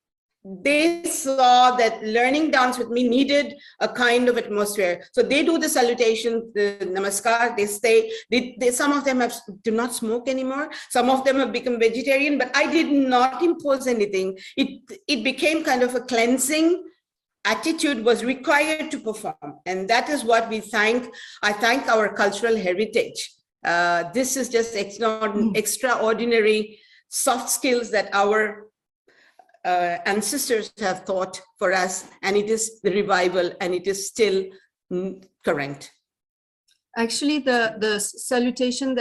they saw that learning dance with me needed a kind of atmosphere. So they do the salutation, the namaskar, they stay. Some of them do not smoke anymore. Some of them have become vegetarian, but I did not impose anything. It became kind of a cleansing attitude was required to perform. And that is what I thank our cultural heritage. This is just extraordinary soft skills that our ancestors have taught for us, and it is the revival, and it is still current. Actually, the salutation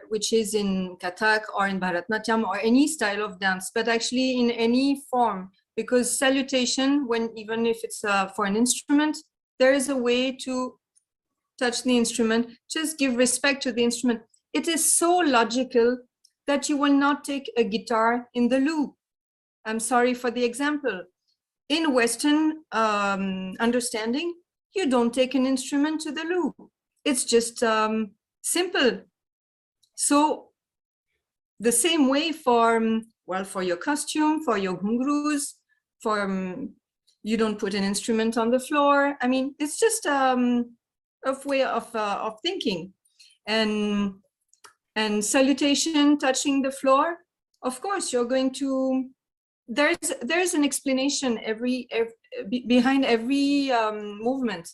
which is in Kathak or in Bharatnatyam or any style of dance, but actually in any form, because salutation, even if it's for an instrument, there is a way to touch the instrument, just give respect to the instrument. It is so logical that you will not take a guitar in the loop. I'm sorry for the example. In Western understanding, you don't take an instrument to the loop. It's just simple. So the same way for your costume, for your ghungroos, for You don't put an instrument on the floor. I mean, it's just a way of thinking. And salutation, touching the floor. Of course, you're going to. There's an explanation behind every movement.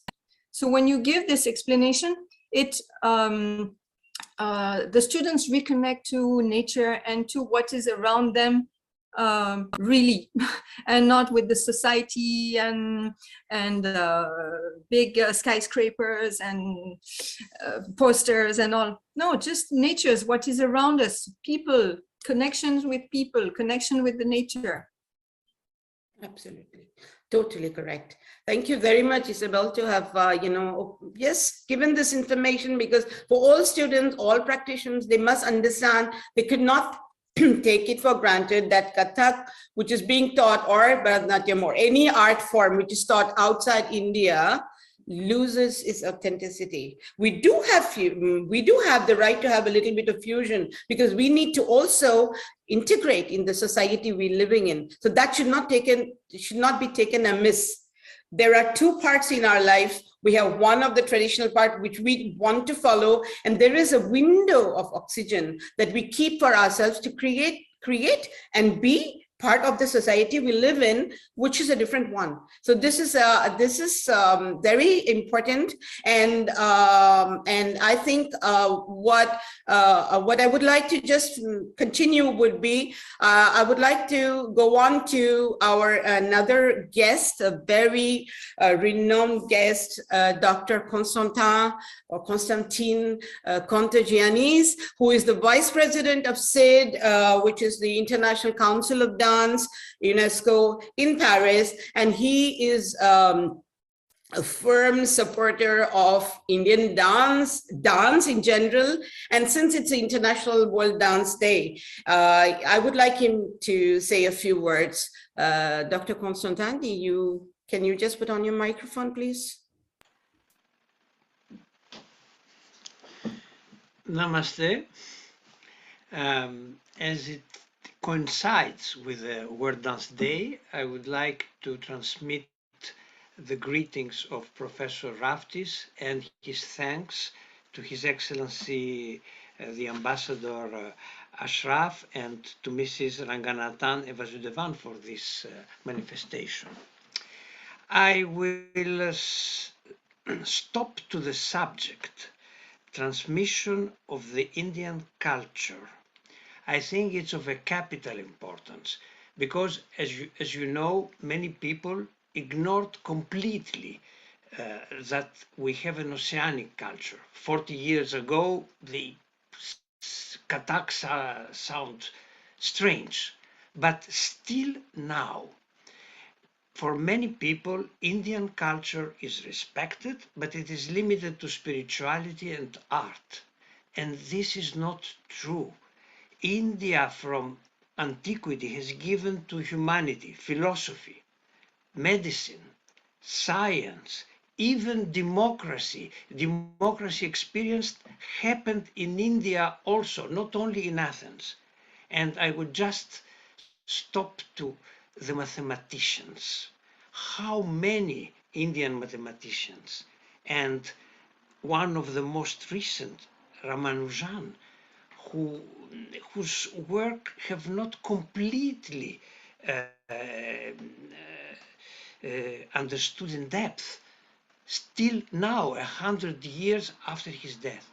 So when you give this explanation, the students reconnect to nature and to what is around them, really, and not with the society and big skyscrapers and posters and all. No, just nature is what is around us. People, connections with people, connection with the nature. Absolutely. Totally correct. Thank you very much, Isabelle, to have, yes, given this information, because for all students, all practitioners, they must understand they could not take it for granted that Kathak, which is being taught, or Bharatanatyam, or any art form which is taught outside India, loses its authenticity. We do have the right to have a little bit of fusion, because we need to also integrate in the society we're living in. So that should not be taken amiss. There are two parts in our life. We have one of the traditional part which we want to follow, and there is a window of oxygen that we keep for ourselves to create and be part of the society we live in, which is a different one. So this is very important, and I think what I would like to just continue would be, I would like to go on to our another guest, a very renowned guest, Dr. Constantin Kontogiannis, who is the Vice President of CID, which is the International Council of Dance, UNESCO in Paris, and he is a firm supporter of Indian dance in general. And since it's International World Dance Day, I would like him to say a few words. Dr. Constantin, can you just put on your microphone, please? Namaste. As it coincides with the World Dance Day, I would like to transmit the greetings of Professor Raftis and his thanks to His Excellency the Ambassador Ashraf, and to Mrs. Ranganathan and Vasudevan for this manifestation. I will stop to the subject, transmission of the Indian culture. I think it's of a capital importance, because as you know, many people ignored completely that we have an oceanic culture. 40 years ago, the Kathak sound strange, but still now, for many people, Indian culture is respected, but it is limited to spirituality and art. And this is not true. India from antiquity has given to humanity philosophy, medicine, science, even democracy. Democracy experienced happened in India also, not only in Athens. And I would just stop to the mathematicians. How many Indian mathematicians, and one of the most recent, Ramanujan, whose work have not completely understood in depth, still now, 100 years after his death.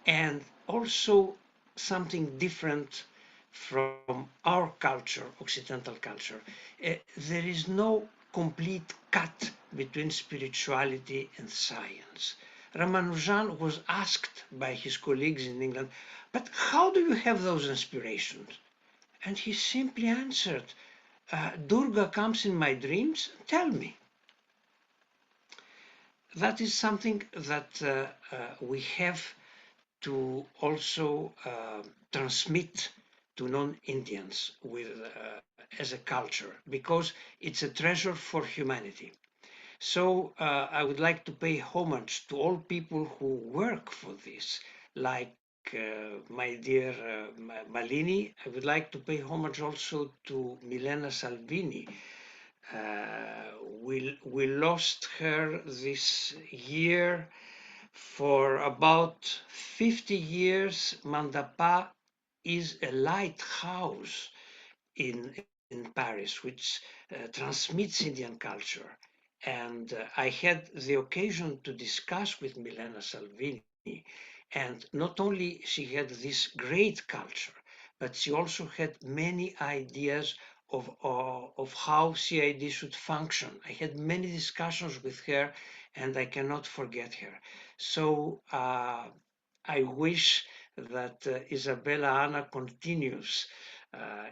And also something different from our culture, Occidental culture. There is no complete cut between spirituality and science. Ramanujan was asked by his colleagues in England, but how do you have those inspirations? And he simply answered, Durga comes in my dreams, tell me. That is something that we have to also transmit to non-Indians as a culture, because it's a treasure for humanity. So I would like to pay homage to all people who work for this, like my dear Malini. I would like to pay homage also to Milena Salvini, We lost her this year. For about 50 years, Mandapa is a lighthouse in Paris, which transmits Indian culture. And I had the occasion to discuss with Milena Salvini, and not only she had this great culture, but she also had many ideas of how CID should function. I had many discussions with her, and I cannot forget her. So I wish that Isabella Anna continues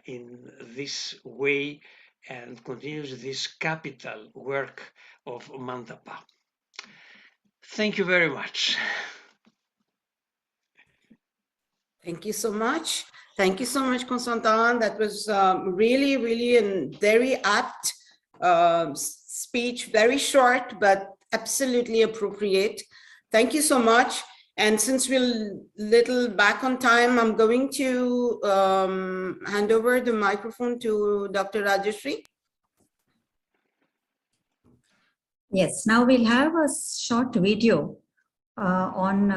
in this way and continues this capital work of Mandapa. Thank you very much. Thank you so much. Thank you so much, Constantin. That was really, really a very apt speech, very short, but absolutely appropriate. Thank you so much. And since we're little back on time, I'm going to hand over the microphone to Dr. Rajshree. Yes, now we'll have a short video on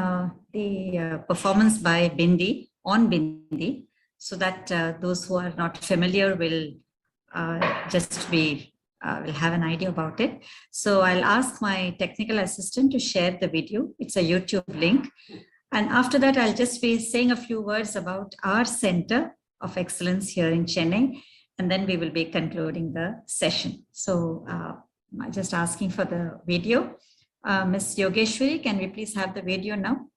the performance by Bindi, on Bindi, so that those who are not familiar will just be, will have an idea about it. So I'll ask my technical assistant to share the video. It's a YouTube link. And after that, I'll just be saying a few words about our Center of Excellence here in Chennai, and then we will be concluding the session. So I'm just asking for the video. Ms. Yogeshwari, can we please have the video now?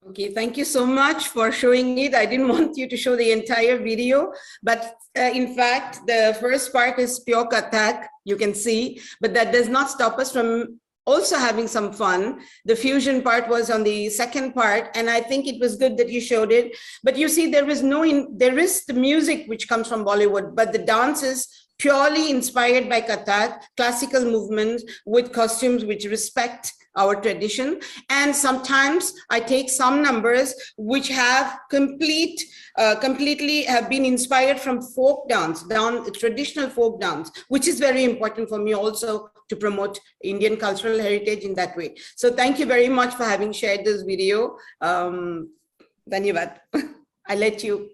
Okay, thank you so much for showing it. I didn't want you to show the entire video, but in fact, the first part is pure Kathak, you can see, but that does not stop us from also having some fun. The fusion part was on the second part, and I think it was good that you showed it. But you see, there is the music which comes from Bollywood, but the dance is purely inspired by Kathak, classical movements with costumes which respect our tradition. And sometimes I take some numbers which have completely have been inspired from folk dance, traditional folk dance, which is very important for me also to promote Indian cultural heritage in that way. So thank you very much for having shared this video. Dhanyavad. I let you.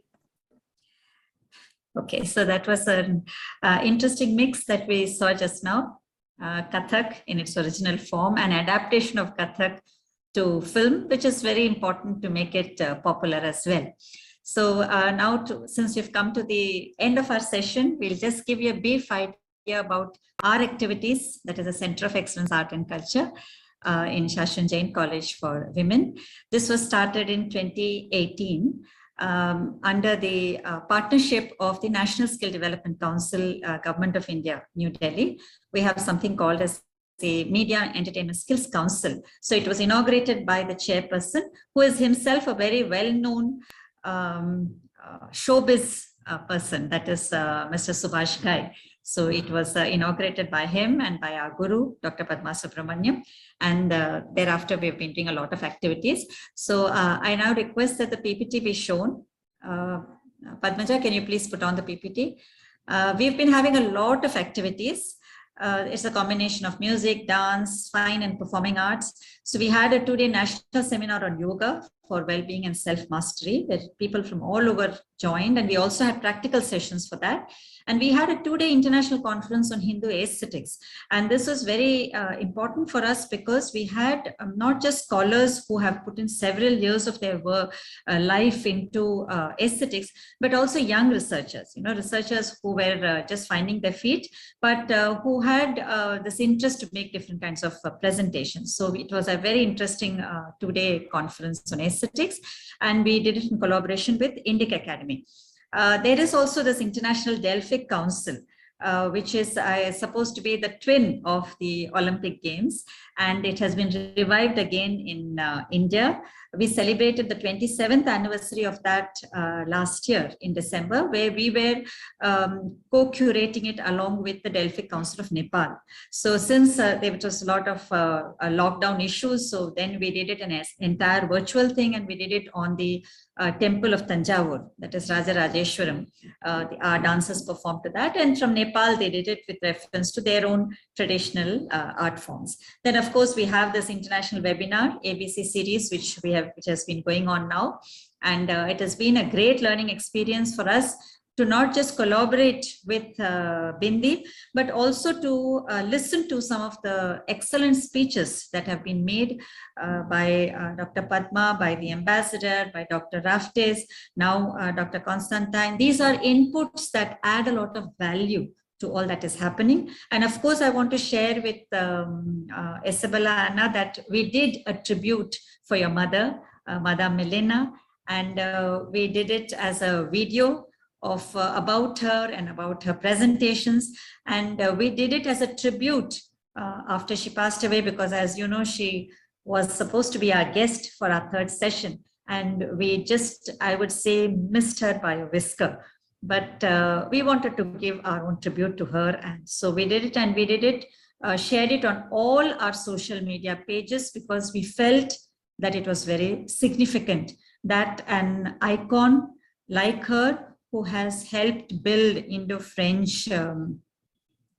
Okay, so that was an interesting mix that we saw just now. Kathak in its original form, an adaptation of Kathak to film, which is very important to make it popular as well. So now, since we've come to the end of our session, we'll just give you a brief idea about our activities, that is the Center of Excellence Art and Culture in Shasun Jain College for Women. This was started in 2018 under the partnership of the National Skill Development Council, Government of India, New Delhi. We have something called as the Media Entertainment Skills Council. So it was inaugurated by the chairperson, who is himself a very well-known showbiz person, that is Mr. Subhash Ghai. So it was inaugurated by him and by our guru, Dr. Padma Subramaniam. And thereafter, we've been doing a lot of activities. So I now request that the PPT be shown. Padmaja, can you please put on the PPT? We've been having a lot of activities. It's a combination of music, dance, fine and performing arts. So we had a 2-day national seminar on yoga for well-being and self-mastery, where people from all over joined, and we also had practical sessions for that. And we had a 2-day international conference on Hindu aesthetics. And this was very important for us because we had not just scholars who have put in several years of their work, life into aesthetics, but also young researchers, researchers who were just finding their feet, but who had this interest to make different kinds of presentations. So it was a very interesting 2-day conference on aesthetics, and we did it in collaboration with Indic Academy. There is also this International Delphic Council, which is supposed to be the twin of the Olympic Games, and it has been revived again in India. We celebrated the 27th anniversary of that last year in December, where we were co-curating it along with the Delphic Council of Nepal. So since there was a lot of lockdown issues, so then we did it an entire virtual thing, and we did it on the temple of Tanjavur, that is Raja Rajeshwaram. Our dancers performed to that, and from Nepal they did it with reference to their own traditional art forms. Then of course we have this international webinar ABC series which has been going on now, and it has been a great learning experience for us to not just collaborate with Bindi, but also to listen to some of the excellent speeches that have been made by Dr. Padma, by the ambassador, by Dr. Raftes, now Dr. Constantin. These are inputs that add a lot of value to all that is happening. And of course, I want to share with Isabelle Anna that we did a tribute for your mother, Madame Milena, and we did it as a video of about her and about her presentations, and we did it as a tribute after she passed away, because as you know, she was supposed to be our guest for our 3rd session, and we just, I would say, missed her by a whisker. But we wanted to give our own tribute to her, and so we did it, and we did it, shared it on all our social media pages, because we felt that it was very significant that an icon like her, who has helped build Indo-French,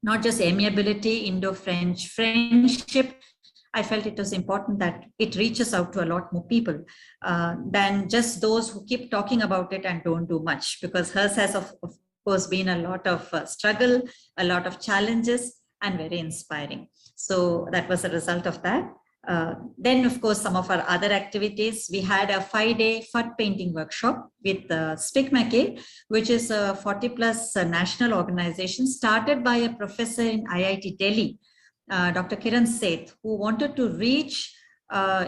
not just amiability, Indo-French friendship, I felt it was important that it reaches out to a lot more people than just those who keep talking about it and don't do much, because hers has of course been a lot of struggle, a lot of challenges, and very inspiring. So that was a result of that. Then, of course, some of our other activities, we had a 5-day FUD painting workshop with SPICMACE, which is a 40+ national organization started by a professor in IIT Delhi, Dr. Kiran Seth, who wanted to reach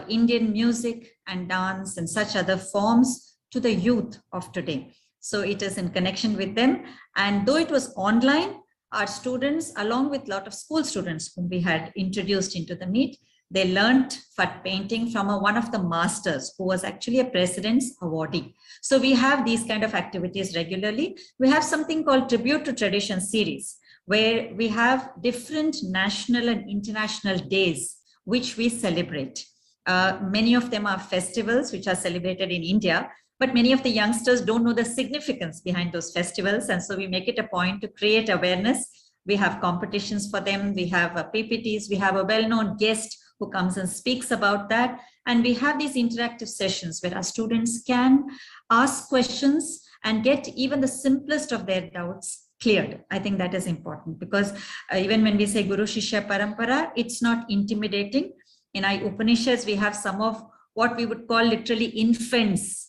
Indian music and dance and such other forms to the youth of today. So it is in connection with them. And though it was online, our students, along with a lot of school students whom we had introduced into the meet, they learned fat painting from one of the masters who was actually a president's awardee. So we have these kind of activities regularly. We have something called Tribute to Tradition series, where we have different national and international days which we celebrate. Many of them are festivals which are celebrated in India, but many of the youngsters don't know the significance behind those festivals. And so we make it a point to create awareness. We have competitions for them. We have PPTs. We have a well-known guest who comes and speaks about that. And we have these interactive sessions where our students can ask questions and get even the simplest of their doubts cleared. I think that is important because even when we say Guru Shishya Parampara, it's not intimidating. In our Upanishads, we have some of what we would call literally infants,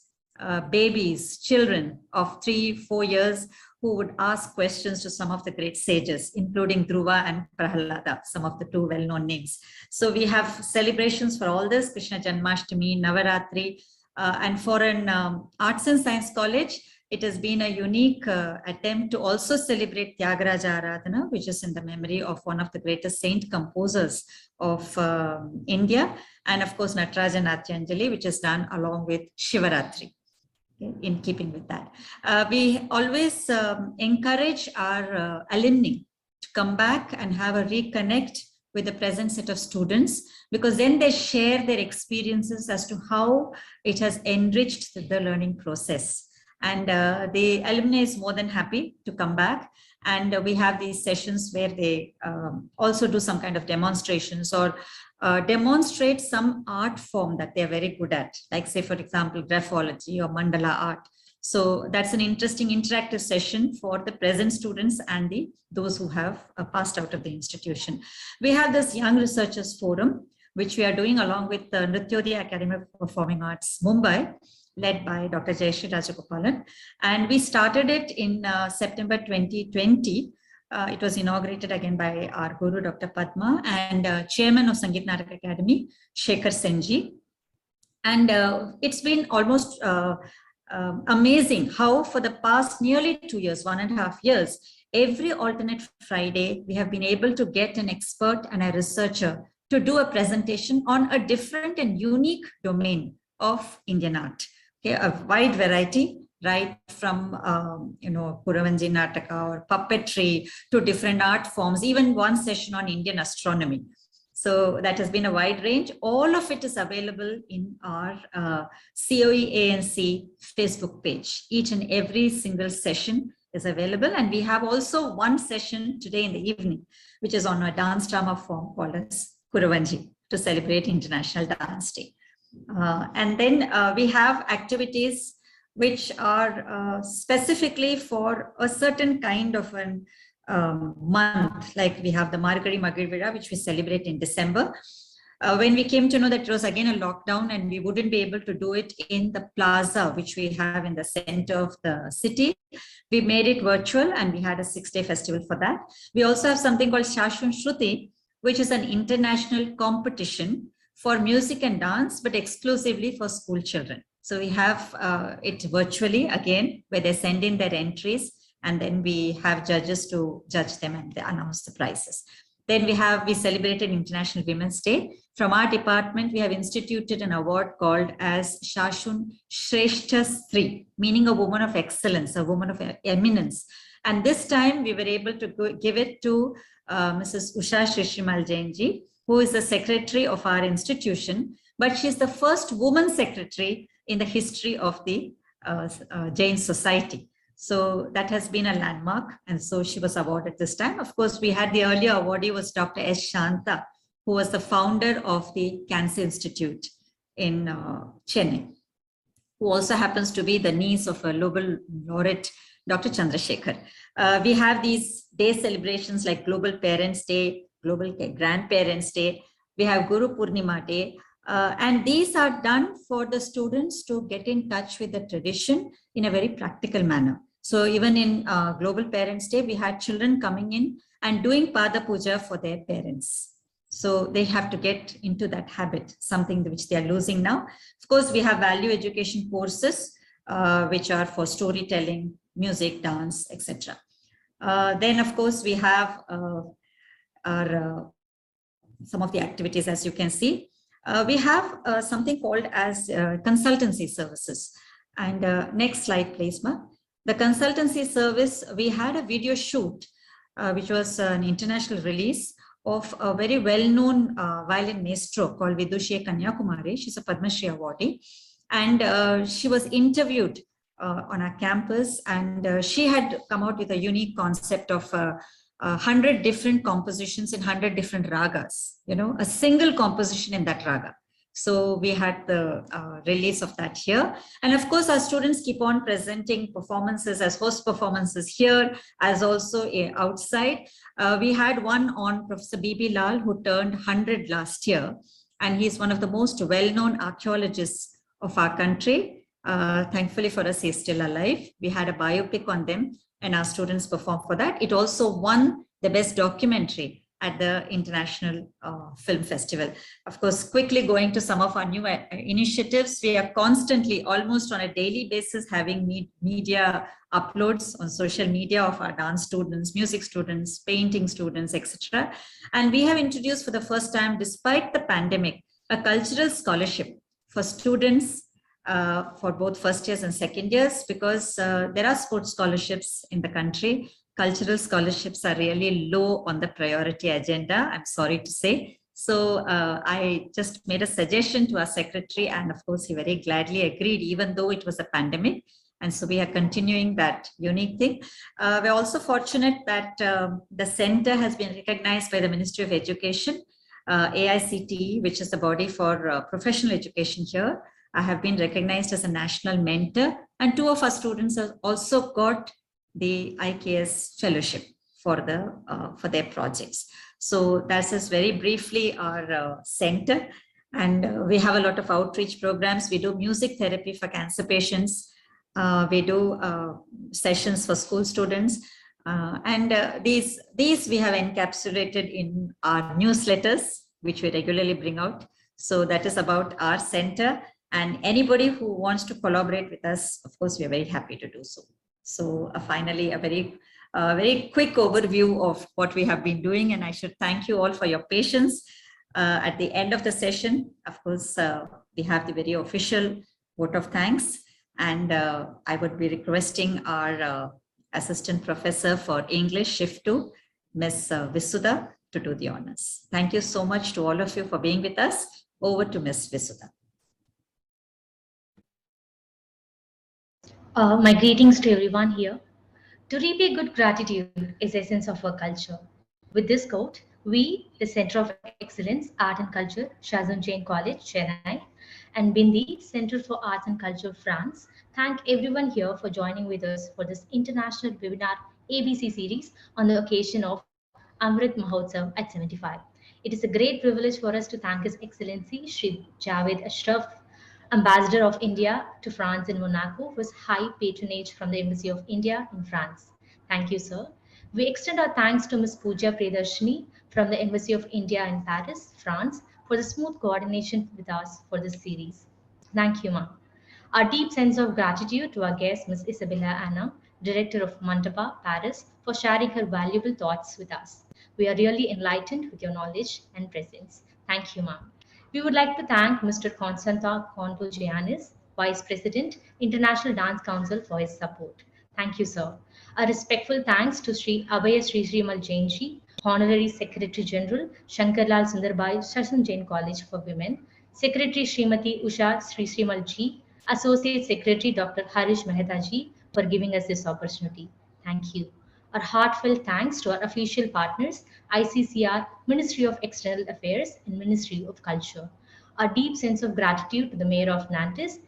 babies, children of 3-4 years who would ask questions to some of the great sages, including Dhruva and Prahalada, some of the two well-known names. So we have celebrations for all this, Krishna Janmashtami, Navaratri, and for an Arts and Science College, it has been a unique attempt to also celebrate Tyagaraja Aradhana, which is in the memory of one of the greatest saint composers of India, and of course Nataraja Natyanjali, which is done along with Shivaratri. In keeping with that, we always encourage our alumni to come back and have a reconnect with the present set of students, because then they share their experiences as to how it has enriched the learning process. And the alumni is more than happy to come back. And we have these sessions where they also do some kind of demonstrations or demonstrate some art form that they're very good at, like say, for example, graphology or mandala art. So that's an interesting interactive session for the present students and those who have passed out of the institution. We have this Young Researchers Forum, which we are doing along with the Nrityodaya Academy of Performing Arts, Mumbai, led by Dr. Jayashree Rajagopalan. And we started it in September 2020. It was inaugurated again by our guru, Dr. Padma, and chairman of Sangeet Natak Academy, Shekhar Senji. And it's been almost amazing how for the past nearly 2 years, 1.5 years, every alternate Friday, we have been able to get an expert and a researcher to do a presentation on a different and unique domain of Indian art. Okay, a wide variety, right from, Kuravanji Nataka or puppetry to different art forms, even one session on Indian astronomy. So that has been a wide range. All of it is available in our COE-A&C Facebook page. Each and every single session is available. And we have also one session today in the evening, which is on a dance drama form called as Kuravanji to celebrate International Dance Day. And then we have activities which are specifically for a certain kind of an month, like we have the Margari Magirvira, which we celebrate in December. When we came to know that it was again a lockdown and we wouldn't be able to do it in the plaza, which we have in the center of the city, we made it virtual and we had a 6-day festival for that. We also have something called Shasun Shruti, which is an international competition for music and dance, but exclusively for school children. So we have it virtually again, where they send in their entries and then we have judges to judge them and they announce the prizes. Then we celebrated International Women's Day. From our department, we have instituted an award called as Shasun Shreshta Stri, meaning a woman of excellence, a woman of eminence. And this time we were able to give it to Mrs. Usha Srishimal Jainji, who is the secretary of our institution, but she's the first woman secretary in the history of the Jain society. So that has been a landmark. And so she was awarded this time. Of course, we had the earlier awardee was Dr. S. Shanta, who was the founder of the Cancer Institute in Chennai, who also happens to be the niece of a Nobel laureate, Dr. Chandrasekhar. We have these day celebrations like Global Parents Day, Global Grandparents Day. We have Guru Purnima Day. And these are done for the students to get in touch with the tradition in a very practical manner. So even in Global Parents Day, we had children coming in and doing Pada Puja for their parents. So they have to get into that habit, something which they are losing now. Of course, we have value education courses, which are for storytelling, music, dance, etc. Then, of course, we have some of the activities, as you can see. We have something called as consultancy services. And next slide, please, Ma. The consultancy service, we had a video shoot, which was an international release of a very well-known violin maestro called Vidushi Kanyakumari. She's a Padma Shri awardee. And she was interviewed on our campus, and she had come out with a unique concept of 100 different compositions in 100 different ragas, a single composition in that raga. So we had the release of that here. And of course, our students keep on presenting performances as host performances here, as also outside. We had one on Professor B.B. Lal, who turned 100 last year. And he's one of the most well-known archaeologists of our country. Thankfully for us, he's still alive. We had a biopic on them, and our students performed for that. It also won the best documentary at the International Film Festival. Of course, quickly going to some of our new initiatives, we are constantly, almost on a daily basis, having media uploads on social media of our dance students, music students, painting students, etc. And we have introduced for the first time, despite the pandemic, a cultural scholarship for students for both first years and second years, because there are sports scholarships in the country. Cultural scholarships are really low on the priority agenda, I'm sorry to say. So I just made a suggestion to our secretary, and of course he very gladly agreed, even though it was a pandemic. And so we are continuing that unique thing. We're also fortunate that the center has been recognized by the Ministry of Education, AICTE, which is the body for professional education here. I have been recognized as a national mentor, and 2 of our students have also got the IKS fellowship for their projects. So that's just very briefly our center. And we have a lot of outreach programs. We do music therapy for cancer patients. We do sessions for school students. These we have encapsulated in our newsletters, which we regularly bring out. So that is about our center. And anybody who wants to collaborate with us, of course, we are very happy to do so. So finally, a very quick overview of what we have been doing. And I should thank you all for your patience. At the end of the session, of course, we have the very official vote of thanks. And I would be requesting our Assistant Professor for English, Shift 2, Ms. Visuda, to do the honors. Thank you so much to all of you for being with us. Over to Ms. Visuda. My greetings to everyone here. To repay good gratitude is the essence of our culture. With this quote, we, the Center of Excellence, Art and Culture, Shasun Jain College, Chennai, and Bindi, Center for Arts and Culture, France, thank everyone here for joining with us for this international webinar ABC series on the occasion of Amrit Mahotsav at 75. It is a great privilege for us to thank His Excellency Shri Jawad Ashraf, Ambassador of India to France in Monaco, for his high patronage from the Embassy of India in France. Thank you, sir. We extend our thanks to Ms. Pooja Priyadarshini from the Embassy of India in Paris, France, for the smooth coordination with us for this series. Thank you, ma'am. Our deep sense of gratitude to our guest, Ms. Isabelle Anna, Director of Mandapa, Paris, for sharing her valuable thoughts with us. We are really enlightened with your knowledge and presence. Thank you, ma'am. We would like to thank Mr. Constantin Kontogiannis, Vice President, International Dance Council, for his support. Thank you, sir. A respectful thanks to Sri Abhaya Sri Srimal Jainji, Honorary Secretary General, Shankarlal Sundarbai, Shasun Jain College for Women, Secretary Srimati Usha Sri Srimal Ji, Associate Secretary Dr. Harish Mehta Ji, for giving us this opportunity. Thank you. Our heartfelt thanks to our official partners, ICCR, Ministry of External Affairs, and Ministry of Culture. Our deep sense of gratitude to the Mayor of Nantes,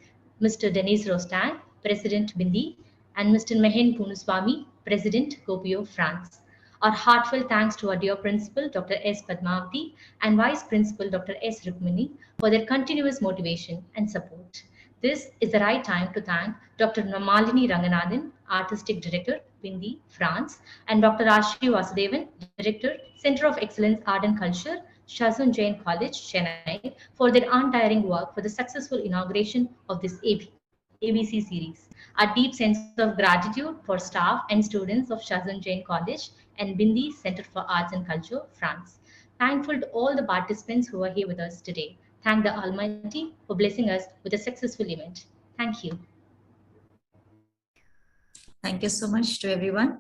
Mr. Denis Rostand, President Bindi, and Mr. Mehen Punuswamy, President COE-A&C, France. Our heartfelt thanks to our dear Principal, Dr. S. Padmavati, and Vice Principal, Dr. S. Rukmini, for their continuous motivation and support. This is the right time to thank Dr. Malini Ranganathan, Artistic Director, Bindi, France, and Dr. Rajshree Vasudevan, Director, Center of Excellence, Art and Culture, Shasun Jain College, Chennai, for their untiring work for the successful inauguration of this ABC series. A deep sense of gratitude for staff and students of Shasun Jain College and Bindi Center for Arts and Culture, France. Thankful to all the participants who are here with us today. Thank the Almighty for blessing us with a successful event. Thank you. Thank you so much to everyone.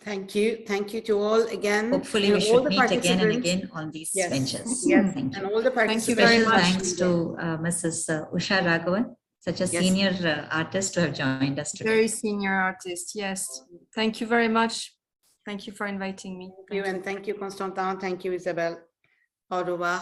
Thank you. Thank you to all again. Hopefully and we all should the meet again and participants. again on these Yes, ventures. yes, Thank you. and all the Thank you participants. very Special much. thanks to Mrs. Usha Raghavan, such a Yes. senior artist to have joined us today. Very senior artist, yes. Thank you very much. Thank you for inviting me. Thank you, and thank you, Constantin. Thank you, Isabelle. Au revoir.